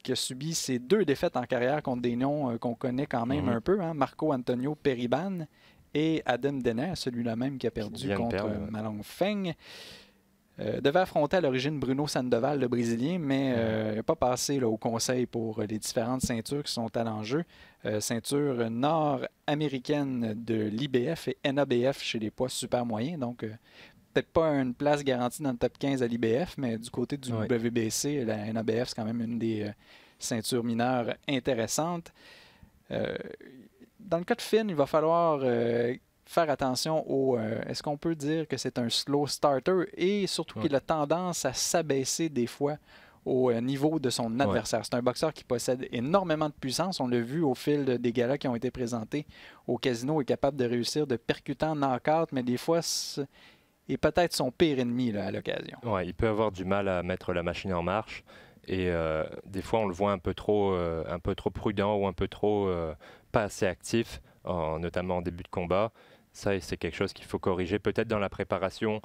qui a subi ses 2 défaites en carrière contre des noms qu'on connaît quand même un peu, Marco Antonio Periban et Adam Denner, celui-là même qui a perdu contre Malong Feng. Devait affronter à l'origine Bruno Sandoval, le Brésilien, mais il n'a pas passé au conseil pour les différentes ceintures qui sont à l'enjeu. Ceinture nord-américaine de l'IBF et NABF chez les poids super moyens. Donc, peut-être pas une place garantie dans le top 15 à l'IBF, mais du côté du Ouais. WBC, la NABF, c'est quand même une des ceintures mineures intéressantes. Dans le cas de Finn, il va falloir faire attention au... est-ce qu'on peut dire que c'est un slow starter et surtout qu'il a tendance à s'abaisser des fois au niveau de son adversaire. C'est un boxeur qui possède énormément de puissance. On l'a vu au fil des galas qui ont été présentés au casino, est capable de réussir de percutants knock-out, mais des fois, est peut-être son pire ennemi là, à l'occasion. Ouais, il peut avoir du mal à mettre la machine en marche et des fois on le voit un peu trop prudent ou un peu trop pas assez actif, notamment en début de combat. Ça, c'est quelque chose qu'il faut corriger peut-être dans la préparation.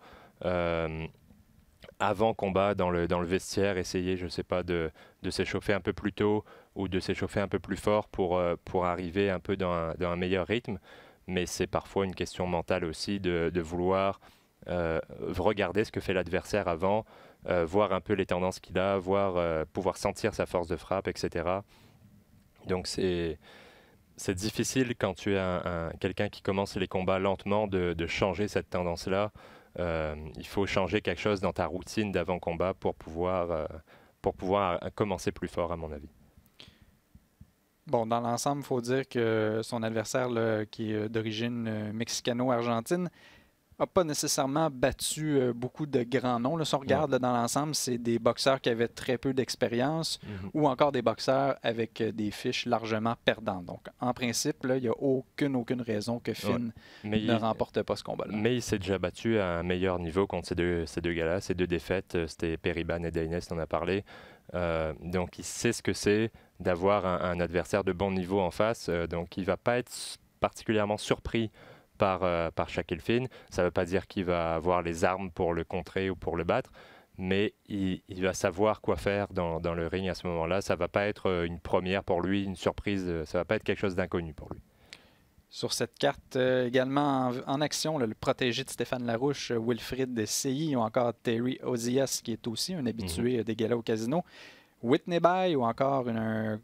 Avant combat, dans le vestiaire, essayer, je sais pas, de s'échauffer un peu plus tôt ou de s'échauffer un peu plus fort pour arriver un peu dans un meilleur rythme. Mais c'est parfois une question mentale aussi de vouloir regarder ce que fait l'adversaire avant, voir un peu les tendances qu'il a, pouvoir sentir sa force de frappe, etc. Donc c'est difficile quand tu es quelqu'un qui commence les combats lentement de changer cette tendance-là. Il faut changer quelque chose dans ta routine d'avant-combat pour pouvoir commencer plus fort, à mon avis. Bon, dans l'ensemble, il faut dire que son adversaire, là, qui est d'origine mexicano-argentine, n'a pas nécessairement battu beaucoup de grands noms. Là, si on regarde là, dans l'ensemble, c'est des boxeurs qui avaient très peu d'expérience ou encore des boxeurs avec des fiches largement perdantes. Donc, en principe, là, il n'y a aucune raison que Finn ne remporte pas ce combat-là. Mais il s'est déjà battu à un meilleur niveau contre ces deux gars-là. Ces deux défaites, c'était Periban et Dainès, on en a parlé. Donc, il sait ce que c'est d'avoir un adversaire de bon niveau en face. Donc, il ne va pas être particulièrement surpris par Shaquille Finn. Ça ne veut pas dire qu'il va avoir les armes pour le contrer ou pour le battre, mais il va savoir quoi faire dans le ring à ce moment-là. Ça ne va pas être une première pour lui, une surprise. Ça ne va pas être quelque chose d'inconnu pour lui. Sur cette carte, également en action, là, le protégé de Stéphane Larouche, Wilfried Seyi, ou encore Terry Ozias, qui est aussi un habitué des galas au casino. Whitney Bay, ou encore un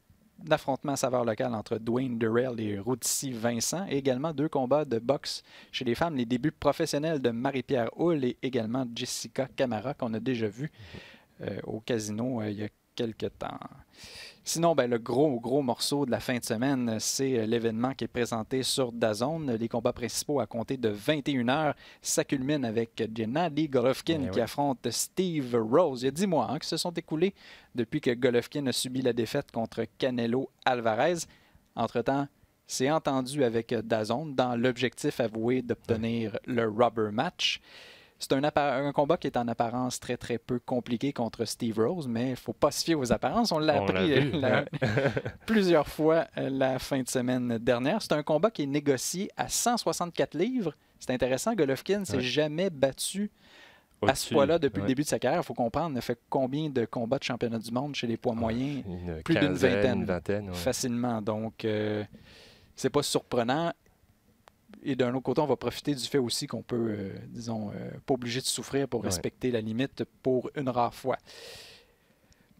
affrontement à saveur locale entre Dwayne Durrell et Rudy Vincent. Et également 2 combats de boxe chez les femmes, les débuts professionnels de Marie-Pierre Hull et également Jessica Camara, qu'on a déjà vu au casino il y a quelques temps. Sinon, ben, le gros morceau de la fin de semaine, c'est l'événement qui est présenté sur DAZN. Les combats principaux à compter de 21h, ça culmine avec Gennady Golovkin qui affronte Steve Rose. Il y a 10 mois qui se sont écoulés depuis que Golovkin a subi la défaite contre Canelo Alvarez. Entre-temps, c'est entendu avec DAZN dans l'objectif avoué d'obtenir le rubber match. C'est un combat qui est en apparence très peu compliqué contre Steve Rose, mais il ne faut pas se fier aux apparences. On l'a appris plusieurs fois la fin de semaine dernière. C'est un combat qui est négocié à 164 livres. C'est intéressant, Golovkin ne s'est jamais battu à ce poids-là depuis le début de sa carrière. Il faut comprendre, il a fait combien de combats de championnat du monde chez les poids moyens? Plus d'une vingtaine. Facilement. Donc, c'est pas surprenant. Et d'un autre côté, on va profiter du fait aussi qu'on peut, pas obligé de souffrir pour respecter la limite pour une rare fois.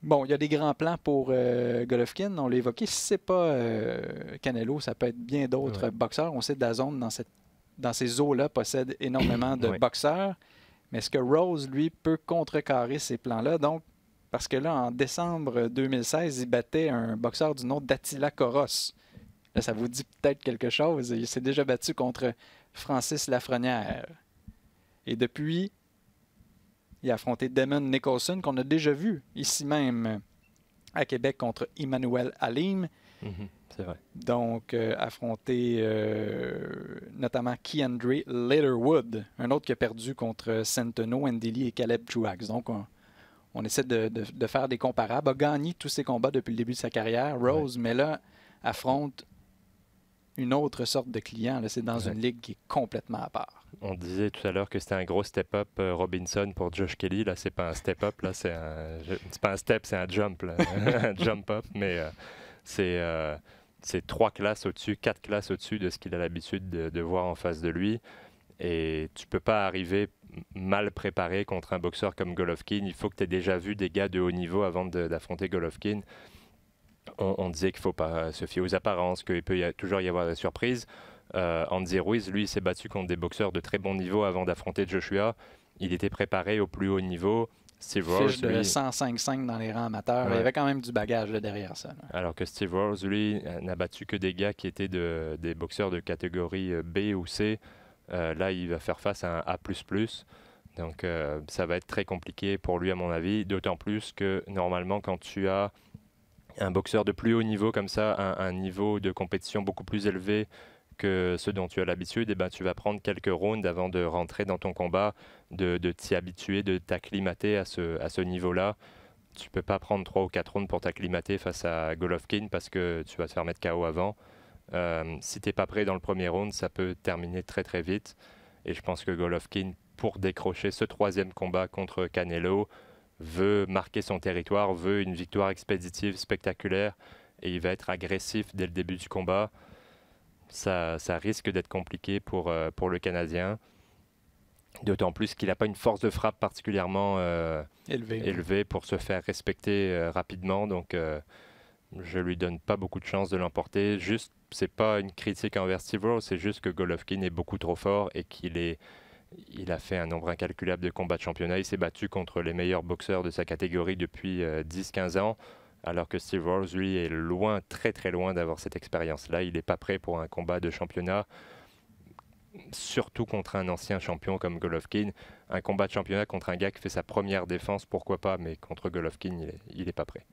Bon, il y a des grands plans pour Golovkin, on l'a évoqué. Si ce n'est pas Canelo, ça peut être bien d'autres boxeurs. On sait que DAZN, dans ces eaux-là, possède énormément de boxeurs. Mais est-ce que Rose, lui, peut contrecarrer ces plans-là? Donc, parce que là, en décembre 2016, il battait un boxeur du nom d'Attila Koros. Là, ça vous dit peut-être quelque chose. Il s'est déjà battu contre Francis Lafrenière. Et depuis, il a affronté Damon Nicholson, qu'on a déjà vu ici même à Québec contre Emmanuel Halim. C'est vrai. Donc, affronté notamment Keandre Leatherwood, un autre qui a perdu contre Centeno, Ndili et Caleb Truax. Donc, on essaie de faire des comparables. A gagné tous ses combats depuis le début de sa carrière, Rose, mais là, affronte une autre sorte de client. C'est dans une ligue qui est complètement à part. On disait tout à l'heure que c'était un gros step-up Robinson pour Josh Kelly. Là, c'est pas un step-up, là, c'est pas un step, c'est un jump, là. Un jump-up, mais c'est 3 classes au-dessus, 4 classes au-dessus de ce qu'il a l'habitude de voir en face de lui. Et tu peux pas arriver mal préparé contre un boxeur comme Golovkin. Il faut que tu aies déjà vu des gars de haut niveau avant d'affronter Golovkin. On disait qu'il ne faut pas se fier aux apparences, qu'il peut toujours y avoir des surprises. Andy Ruiz, lui, s'est battu contre des boxeurs de très bon niveau avant d'affronter Joshua. il était préparé au plus haut niveau. Steve Rose, fiche de 105-5 dans les rangs amateurs. Ouais. Il y avait quand même du bagage là, derrière ça. Là. Alors que Steve Rose, lui, n'a battu que des gars qui étaient des boxeurs de catégorie B ou C. Là, il va faire face à un A++. Donc, ça va être très compliqué pour lui, à mon avis. D'autant plus que, normalement, quand tu as un boxeur de plus haut niveau comme ça, un niveau de compétition beaucoup plus élevé que ce dont tu as l'habitude, ben, tu vas prendre quelques rounds avant de rentrer dans ton combat, de t'y habituer, de t'acclimater à ce niveau-là. Tu ne peux pas prendre 3 ou 4 rounds pour t'acclimater face à Golovkin parce que tu vas te faire mettre KO avant. Si tu n'es pas prêt dans le premier round, ça peut terminer très très vite. Et je pense que Golovkin, pour décrocher ce 3e combat contre Canelo, veut marquer son territoire, veut une victoire expéditive, spectaculaire, et il va être agressif dès le début du combat. Ça risque d'être compliqué pour le Canadien, d'autant plus qu'il n'a pas une force de frappe particulièrement élevée pour se faire respecter rapidement, donc je lui donne pas beaucoup de chances de l'emporter. Juste, c'est pas une critique envers Steve Rose, c'est juste que Golovkin est beaucoup trop fort et il a fait un nombre incalculable de combats de championnat. Il s'est battu contre les meilleurs boxeurs de sa catégorie depuis 10-15 ans, alors que Steve Rose, lui, est loin, très très loin d'avoir cette expérience-là. Il n'est pas prêt pour un combat de championnat, surtout contre un ancien champion comme Golovkin. Un combat de championnat contre un gars qui fait sa première défense, pourquoi pas, mais contre Golovkin, il n'est pas prêt.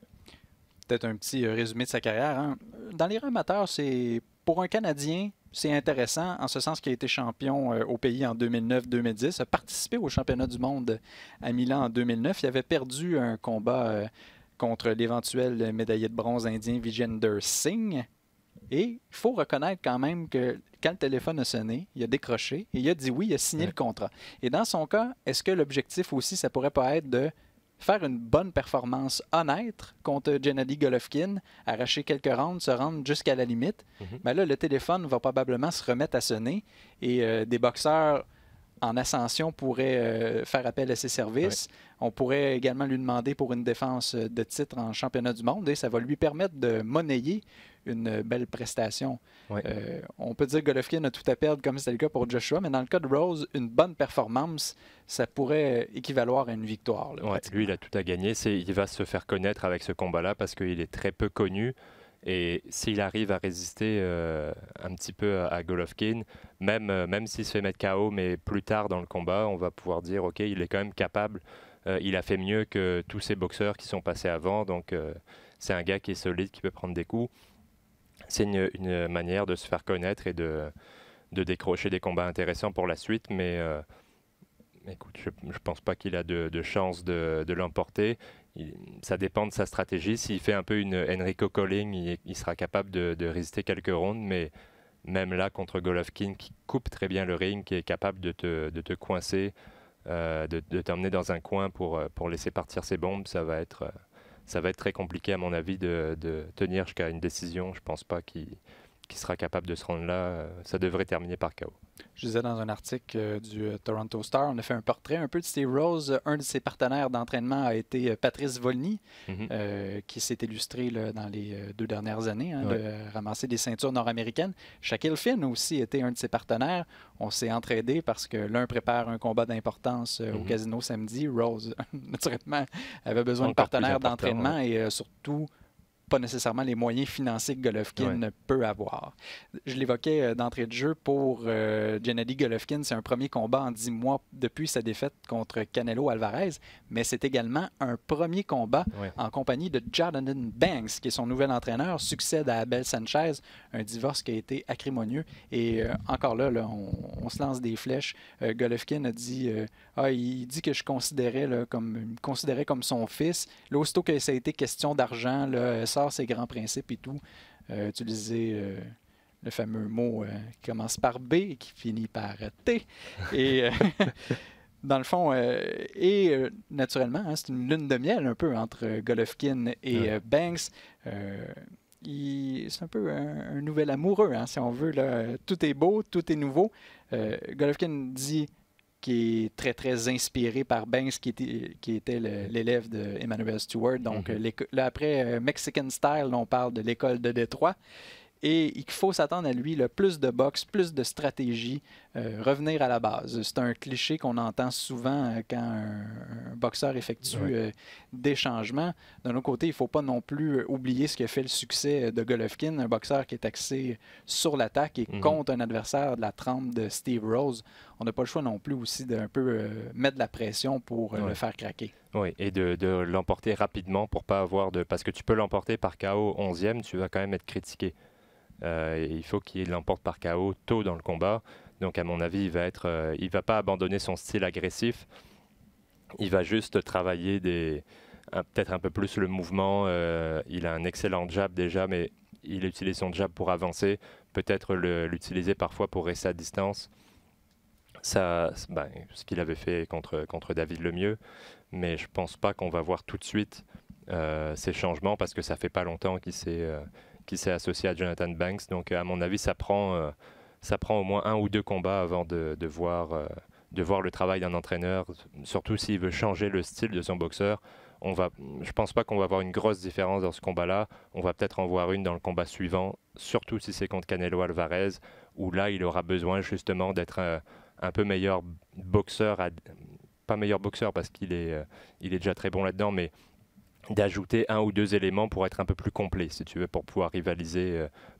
Peut-être un petit résumé de sa carrière. Hein. Dans les rangs amateurs, c'est pour un Canadien, c'est intéressant en ce sens qu'il a été champion au pays en 2009-2010, a participé au championnat du monde à Milan en 2009. Il avait perdu un combat contre l'éventuel médaillé de bronze indien Vijender Singh. Et il faut reconnaître quand même que quand le téléphone a sonné, il a décroché et il a dit oui, il a signé le contrat. Et dans son cas, est-ce que l'objectif aussi, ça pourrait pas être de faire une bonne performance honnête contre Gennady Golovkin, arracher quelques rounds, se rendre jusqu'à la limite? Mais là, le téléphone va probablement se remettre à sonner et des boxeurs en ascension pourraient faire appel à ses services. On pourrait également lui demander pour une défense de titre en championnat du monde et ça va lui permettre de monnayer une belle prestation. On peut dire que Golovkin a tout à perdre comme c'était le cas pour Joshua, mais dans le cas de Rose, une bonne performance, ça pourrait équivaloir à une victoire. Là, lui, il a tout à gagner. Il va se faire connaître avec ce combat-là parce qu'il est très peu connu. Et s'il arrive à résister un petit peu à Golovkin, même s'il se fait mettre KO, mais plus tard dans le combat, on va pouvoir dire, OK, il est quand même capable. Il a fait mieux que tous ces boxeurs qui sont passés avant. Donc, c'est un gars qui est solide, qui peut prendre des coups. C'est une manière de se faire connaître et de décrocher des combats intéressants pour la suite. Mais écoute, je ne pense pas qu'il a de chance de l'emporter. Ça dépend de sa stratégie. S'il fait un peu une Enrico Colling, il sera capable de résister quelques rounds. Mais même là, contre Golovkin, qui coupe très bien le ring, qui est capable de te coincer, de t'emmener dans un coin pour laisser partir ses bombes, ça va être très compliqué, à mon avis, de tenir jusqu'à une décision. Je ne pense pas qu'il sera capable de se rendre là. Ça devrait terminer par KO. Je disais dans un article du Toronto Star, on a fait un portrait un peu de Steve Rose. Un de ses partenaires d'entraînement a été Patrice Volny, qui s'est illustré là, dans les 2 dernières années, de ramasser des ceintures nord-américaines. Shaquille Finn aussi était un de ses partenaires. On s'est entraidés parce que l'un prépare un combat d'importance au casino samedi. Rose, naturellement, avait besoin de partenaires d'entraînement et surtout pas nécessairement les moyens financiers que Golovkin peut avoir. Je l'évoquais d'entrée de jeu pour Gennady Golovkin, c'est un premier combat en 10 mois depuis sa défaite contre Canelo Alvarez, mais c'est également un premier combat en compagnie de Jonathan Banks, qui est son nouvel entraîneur, succède à Abel Sanchez, un divorce qui a été acrimonieux. Et encore là, on se lance des flèches. Golovkin a dit il dit que je considérais me considérait comme son fils. Là, aussitôt que ça a été question d'argent, là, sort ses grands principes et tout. Utiliser le fameux mot qui commence par B et qui finit par T. Et dans le fond, naturellement, c'est une lune de miel un peu entre Golovkin et Banks. C'est un peu un nouvel amoureux, si on veut. Là. Tout est beau, tout est nouveau. Golovkin dit qui est très, très inspiré par Banks, qui était l'élève d'Emmanuel Stewart. Donc, là, après Mexican Style, on parle de l'école de Détroit. Et il faut s'attendre à lui, le plus de boxe, plus de stratégie, revenir à la base. C'est un cliché qu'on entend souvent quand un boxeur effectue des changements. D'un autre côté, il ne faut pas non plus oublier ce qui a fait le succès de Golovkin, un boxeur qui est axé sur l'attaque et contre un adversaire de la trempe de Steve Rose. On n'a pas le choix non plus aussi d'un peu mettre de la pression pour le faire craquer. Oui, et de l'emporter rapidement pour pas avoir de... Parce que tu peux l'emporter par KO 11e, tu vas quand même être critiqué. Il faut qu'il l'emporte par KO tôt dans le combat. Donc à mon avis, il va pas abandonner son style agressif. Il va juste travailler peut-être un peu plus le mouvement. Il a un excellent jab déjà, mais il utilise son jab pour avancer. Peut-être l'utiliser parfois pour rester à distance. Ce qu'il avait fait contre David Lemieux. Mais je pense pas qu'on va voir tout de suite ces changements parce que ça fait pas longtemps qu'il s'est associé à Jonathan Banks. Donc, à mon avis, ça prend au moins 1 ou 2 combats avant de voir le travail d'un entraîneur, surtout s'il veut changer le style de son boxeur. Je ne pense pas qu'on va avoir une grosse différence dans ce combat-là. On va peut-être en voir une dans le combat suivant, surtout si c'est contre Canelo Alvarez, où là, il aura besoin justement d'être un peu meilleur boxeur. Pas meilleur boxeur parce qu'il est déjà très bon là-dedans, mais d'ajouter 1 ou 2 éléments pour être un peu plus complet, si tu veux, pour pouvoir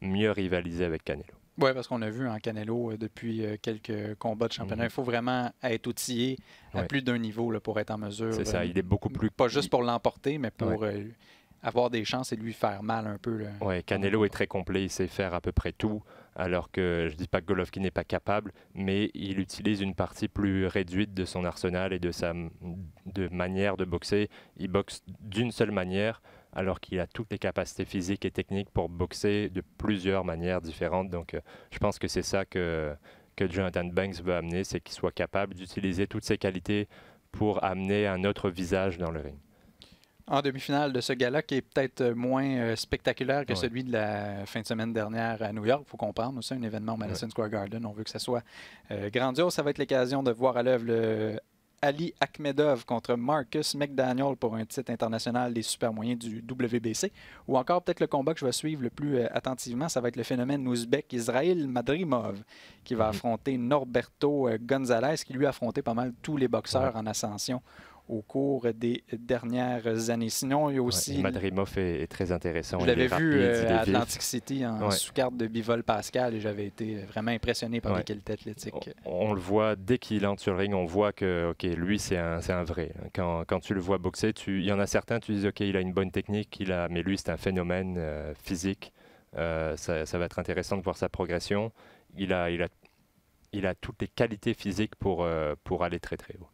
mieux rivaliser avec Canelo. Oui, parce qu'on a vu en Canelo depuis quelques combats de championnat, il faut vraiment être outillé à plus d'un niveau là, pour être en mesure. C'est ça, il est beaucoup plus... Pas juste pour l'emporter, mais pour avoir des chances et lui faire mal un peu. Oui, Canelo est très complet, il sait faire à peu près tout, alors que je ne dis pas que Golovkin n'est pas capable, mais il utilise une partie plus réduite de son arsenal et de manière de boxer. Il boxe d'une seule manière, alors qu'il a toutes les capacités physiques et techniques pour boxer de plusieurs manières différentes. Donc je pense que c'est ça que Jonathan Banks veut amener, c'est qu'il soit capable d'utiliser toutes ses qualités pour amener un autre visage dans le ring. En demi-finale de ce gala qui est peut-être moins spectaculaire que celui de la fin de semaine dernière à New York. Il faut comprendre aussi un événement au Madison Square Garden. On veut que ça soit grandiose. Ça va être l'occasion de voir à l'œuvre le Ali Akhmedov contre Marcus McDaniel pour un titre international des super moyens du WBC. Ou encore peut-être le combat que je vais suivre le plus attentivement, ça va être le phénomène ouzbek Israil Madrimov qui va affronter Norberto Gonzalez qui lui a affronté pas mal tous les boxeurs en ascension au cours des dernières années. Sinon, il y a aussi... Madrimov est très intéressant. Je l'avais vu à Atlantic City en sous-carte de Bivol Pascal et j'avais été vraiment impressionné par les qualités athlétiques. On le voit, dès qu'il entre sur le ring, on voit que lui, c'est un vrai. Quand tu le vois boxer, il y en a certains, tu dis, OK, il a une bonne technique, mais lui, c'est un phénomène physique. Ça va être intéressant de voir sa progression. Il a toutes les qualités physiques pour aller très, très haut.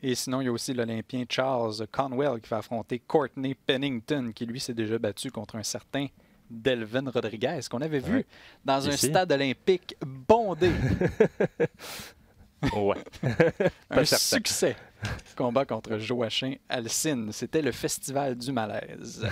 Et sinon, il y a aussi l'Olympien Charles Conwell qui va affronter Courtney Pennington, qui lui s'est déjà battu contre un certain Delvin Rodriguez, qu'on avait vu dans un stade olympique bondé. Un succès. Combat contre Joachim Alcine. C'était le festival du malaise.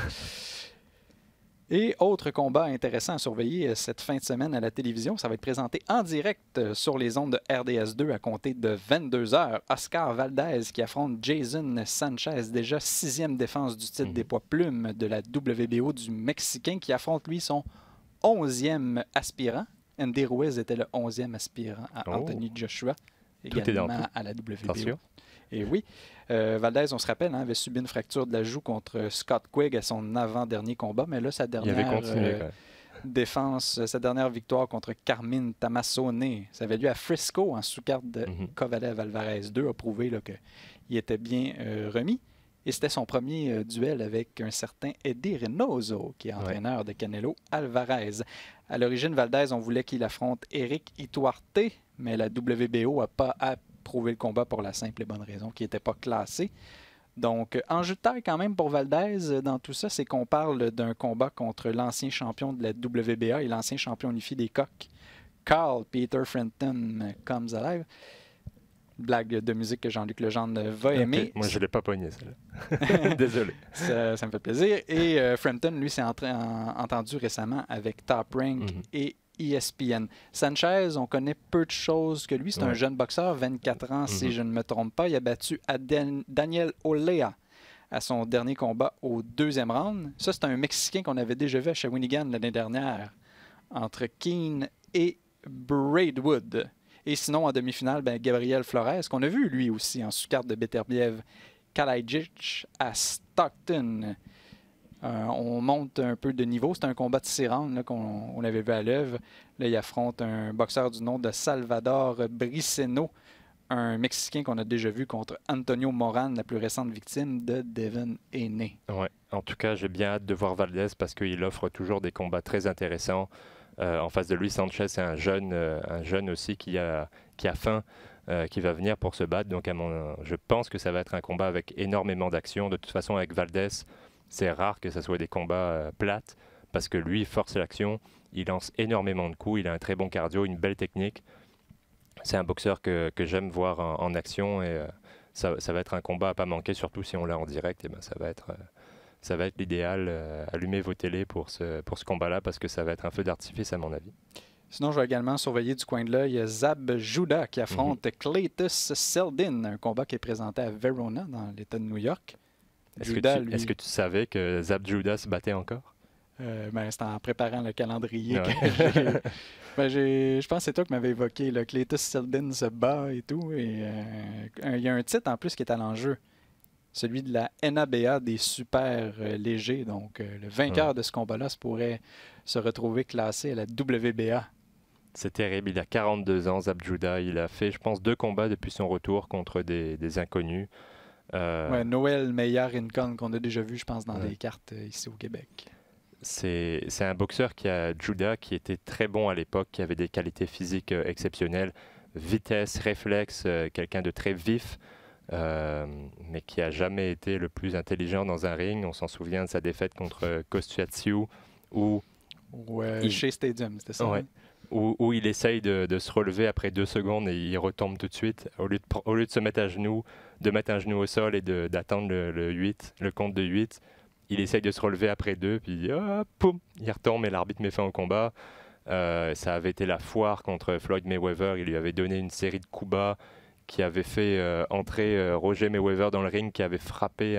Et autre combat intéressant à surveiller cette fin de semaine à la télévision, ça va être présenté en direct sur les ondes de RDS2 à compter de 22h. Oscar Valdez qui affronte Jason Sanchez, déjà 6e défense du titre des poids plumes de la WBO du Mexicain, qui affronte lui son 11e aspirant. Andy Ruiz était le 11e aspirant à Anthony Joshua, également à la WBO. Attention. Et oui, Valdez, on se rappelle, avait subi une fracture de la joue contre Scott Quigg à son avant-dernier combat, mais là, sa dernière défense, sa dernière victoire contre Carmine Tamassone, ça avait lieu à Frisco en sous-carte de Kovalev Alvarez 2, a prouvé qu'il était bien remis. Et c'était son premier duel avec un certain Eddie Reynoso, qui est entraîneur de Canelo Alvarez. À l'origine, Valdez, on voulait qu'il affronte Eric Ituarte, mais la WBO n'a pas approuvé le combat pour la simple et bonne raison qu'il n'était pas classé. Donc, enjeu de taille quand même pour Valdez dans tout ça, c'est qu'on parle d'un combat contre l'ancien champion de la WBA et l'ancien champion unifié des coqs, Carl Peter Frampton Comes Alive. Blague de musique que Jean-Luc Legendre va aimer. Moi, je ne l'ai pas pogné, celle-là. Désolé. Ça me fait plaisir. Et Frampton, lui, s'est entendu récemment avec Top Rank et ESPN. Sanchez, on connaît peu de choses que lui. C'est un jeune boxeur, 24 ans, si je ne me trompe pas. Il a battu Daniel Olea à son dernier combat au 2e round. Ça, c'est un Mexicain qu'on avait déjà vu à Shawinigan l'année dernière entre Keane et Braidwood. Et sinon, en demi-finale, Gabriel Flores, qu'on a vu lui aussi en sous-carte de Beterbiev Kalajic à Stockton. On monte un peu de niveau. C'est un combat de 6 rounds qu'on avait vu à l'œuvre. Là, il affronte un boxeur du nom de Salvador Briceno, un Mexicain qu'on a déjà vu contre Antonio Moran, la plus récente victime de Devin Haney. Ouais. En tout cas, j'ai bien hâte de voir Valdez parce qu'il offre toujours des combats très intéressants. En face de lui, Sanchez, c'est un jeune aussi qui a faim, qui va venir pour se battre. Donc, je pense que ça va être un combat avec énormément d'action. De toute façon, avec Valdez, c'est rare que ce soit des combats plates parce que lui, il force l'action, il lance énormément de coups, il a un très bon cardio, une belle technique. C'est un boxeur que j'aime voir en action et ça va être un combat à pas manquer, surtout si on l'a en direct. Et ça va être l'idéal. Allumez vos télés pour ce combat-là parce que ça va être un feu d'artifice à mon avis. Sinon, je vais également surveiller du coin de l'œil Zab Judah qui affronte Cletus Seldin, un combat qui est présenté à Verona dans l'État de New York. Est-ce que tu savais que Zab Judah se battait encore? C'est en préparant le calendrier que je pense que c'est toi qui m'avais évoqué. Cletus Seldin se bat et tout. Et il y a un titre en plus qui est à l'enjeu. Celui de la NABA des super légers. Donc, le vainqueur de ce combat-là pourrait se retrouver classé à la WBA. C'est terrible. Il a 42 ans, Zab Judah. Il a fait, je pense, 2 combats depuis son retour contre des inconnus. Noël Meyer-Rincon, qu'on a déjà vu, je pense, dans les cartes ici au Québec. C'est un boxeur Judah, qui était très bon à l'époque, qui avait des qualités physiques exceptionnelles. Vitesse, réflexe, quelqu'un de très vif. Mais qui n'a jamais été le plus intelligent dans un ring. On s'en souvient de sa défaite contre Kostiatsiu chez Stadium, c'était ça? Ouais, où il essaye de se relever après 2 secondes et il retombe tout de suite. Au lieu de se mettre à genoux, de mettre un genou au sol et d'attendre le compte de 8, il essaye de se relever après 2, puis poum, il retombe et l'arbitre met fin au combat. Ça avait été la foire contre Floyd Mayweather. Il lui avait donné une série de coups bas qui avait fait entrer Roger Mayweather dans le ring, qui avait frappé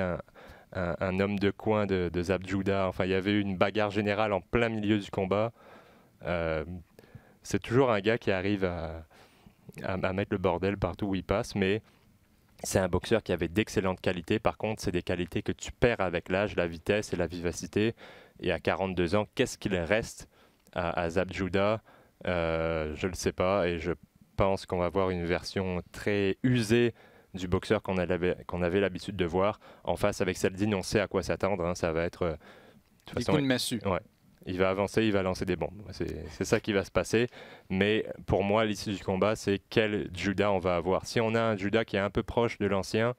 un homme de coin de Zab Judah. Enfin, il y avait eu une bagarre générale en plein milieu du combat. C'est toujours un gars qui arrive à mettre le bordel partout où il passe, mais c'est un boxeur qui avait d'excellentes qualités. Par contre, c'est des qualités que tu perds avec l'âge, la vitesse et la vivacité. Et à 42 ans, qu'est-ce qu'il reste à Zab Judah? Je ne le sais pas, et je pense qu'on va voir une version très usée du boxeur qu'on avait l'habitude de voir. En face avec Seldin, on sait à quoi s'attendre. Ça va être des coups de massue. Ouais. Il va avancer, il va lancer des bombes. C'est ça qui va se passer. Mais pour moi, l'issue du combat, c'est quel Judah on va avoir. Si on a un Judah qui est un peu proche de l'ancien,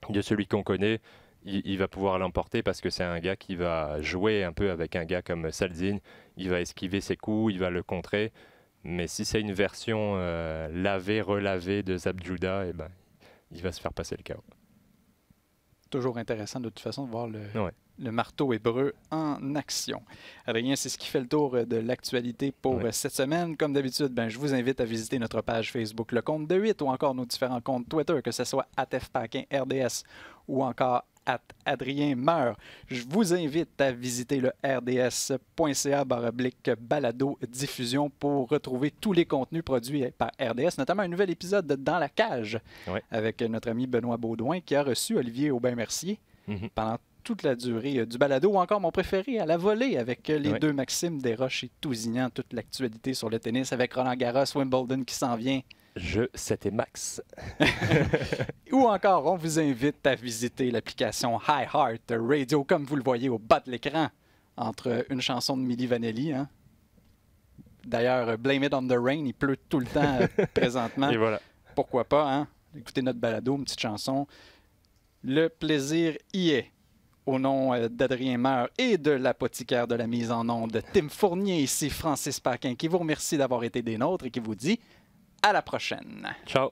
de celui qu'on connaît, il va pouvoir l'emporter parce que c'est un gars qui va jouer un peu avec un gars comme Seldin. Il va esquiver ses coups, il va le contrer. Mais si c'est une version lavée, relavée de Zab Judah, il va se faire passer le chaos. Toujours intéressant de toute façon de voir le marteau hébreu en action. Adrien, c'est ce qui fait le tour de l'actualité pour cette semaine. Comme d'habitude, je vous invite à visiter notre page Facebook, le compte de 8, ou encore nos différents comptes Twitter, que ce soit @FPaquinRDS ou encore @AdrienMeur. Je vous invite à visiter le rds.ca/balado-diffusion pour retrouver tous les contenus produits par RDS, notamment un nouvel épisode de Dans la cage avec notre ami Benoît Baudouin qui a reçu Olivier Aubin-Mercier pendant toute la durée du balado, ou encore mon préféré, à la volée, avec les deux Maxime Desroches et Tousignan, toute l'actualité sur le tennis avec Roland Garros, Wimbledon qui s'en vient. C'était Max. Ou encore, on vous invite à visiter l'application iHeart Radio, comme vous le voyez au bas de l'écran, entre une chanson de Milli Vanilli. D'ailleurs, Blame It on the Rain, il pleut tout le temps présentement. Et voilà. Pourquoi pas, écoutez notre balado, une petite chanson. Le plaisir y est. Au nom d'Adrien Meur et de l'apothicaire de la mise en onde, Tim Fournier, ici Francis Paquin, qui vous remercie d'avoir été des nôtres et qui vous dit à la prochaine. Ciao.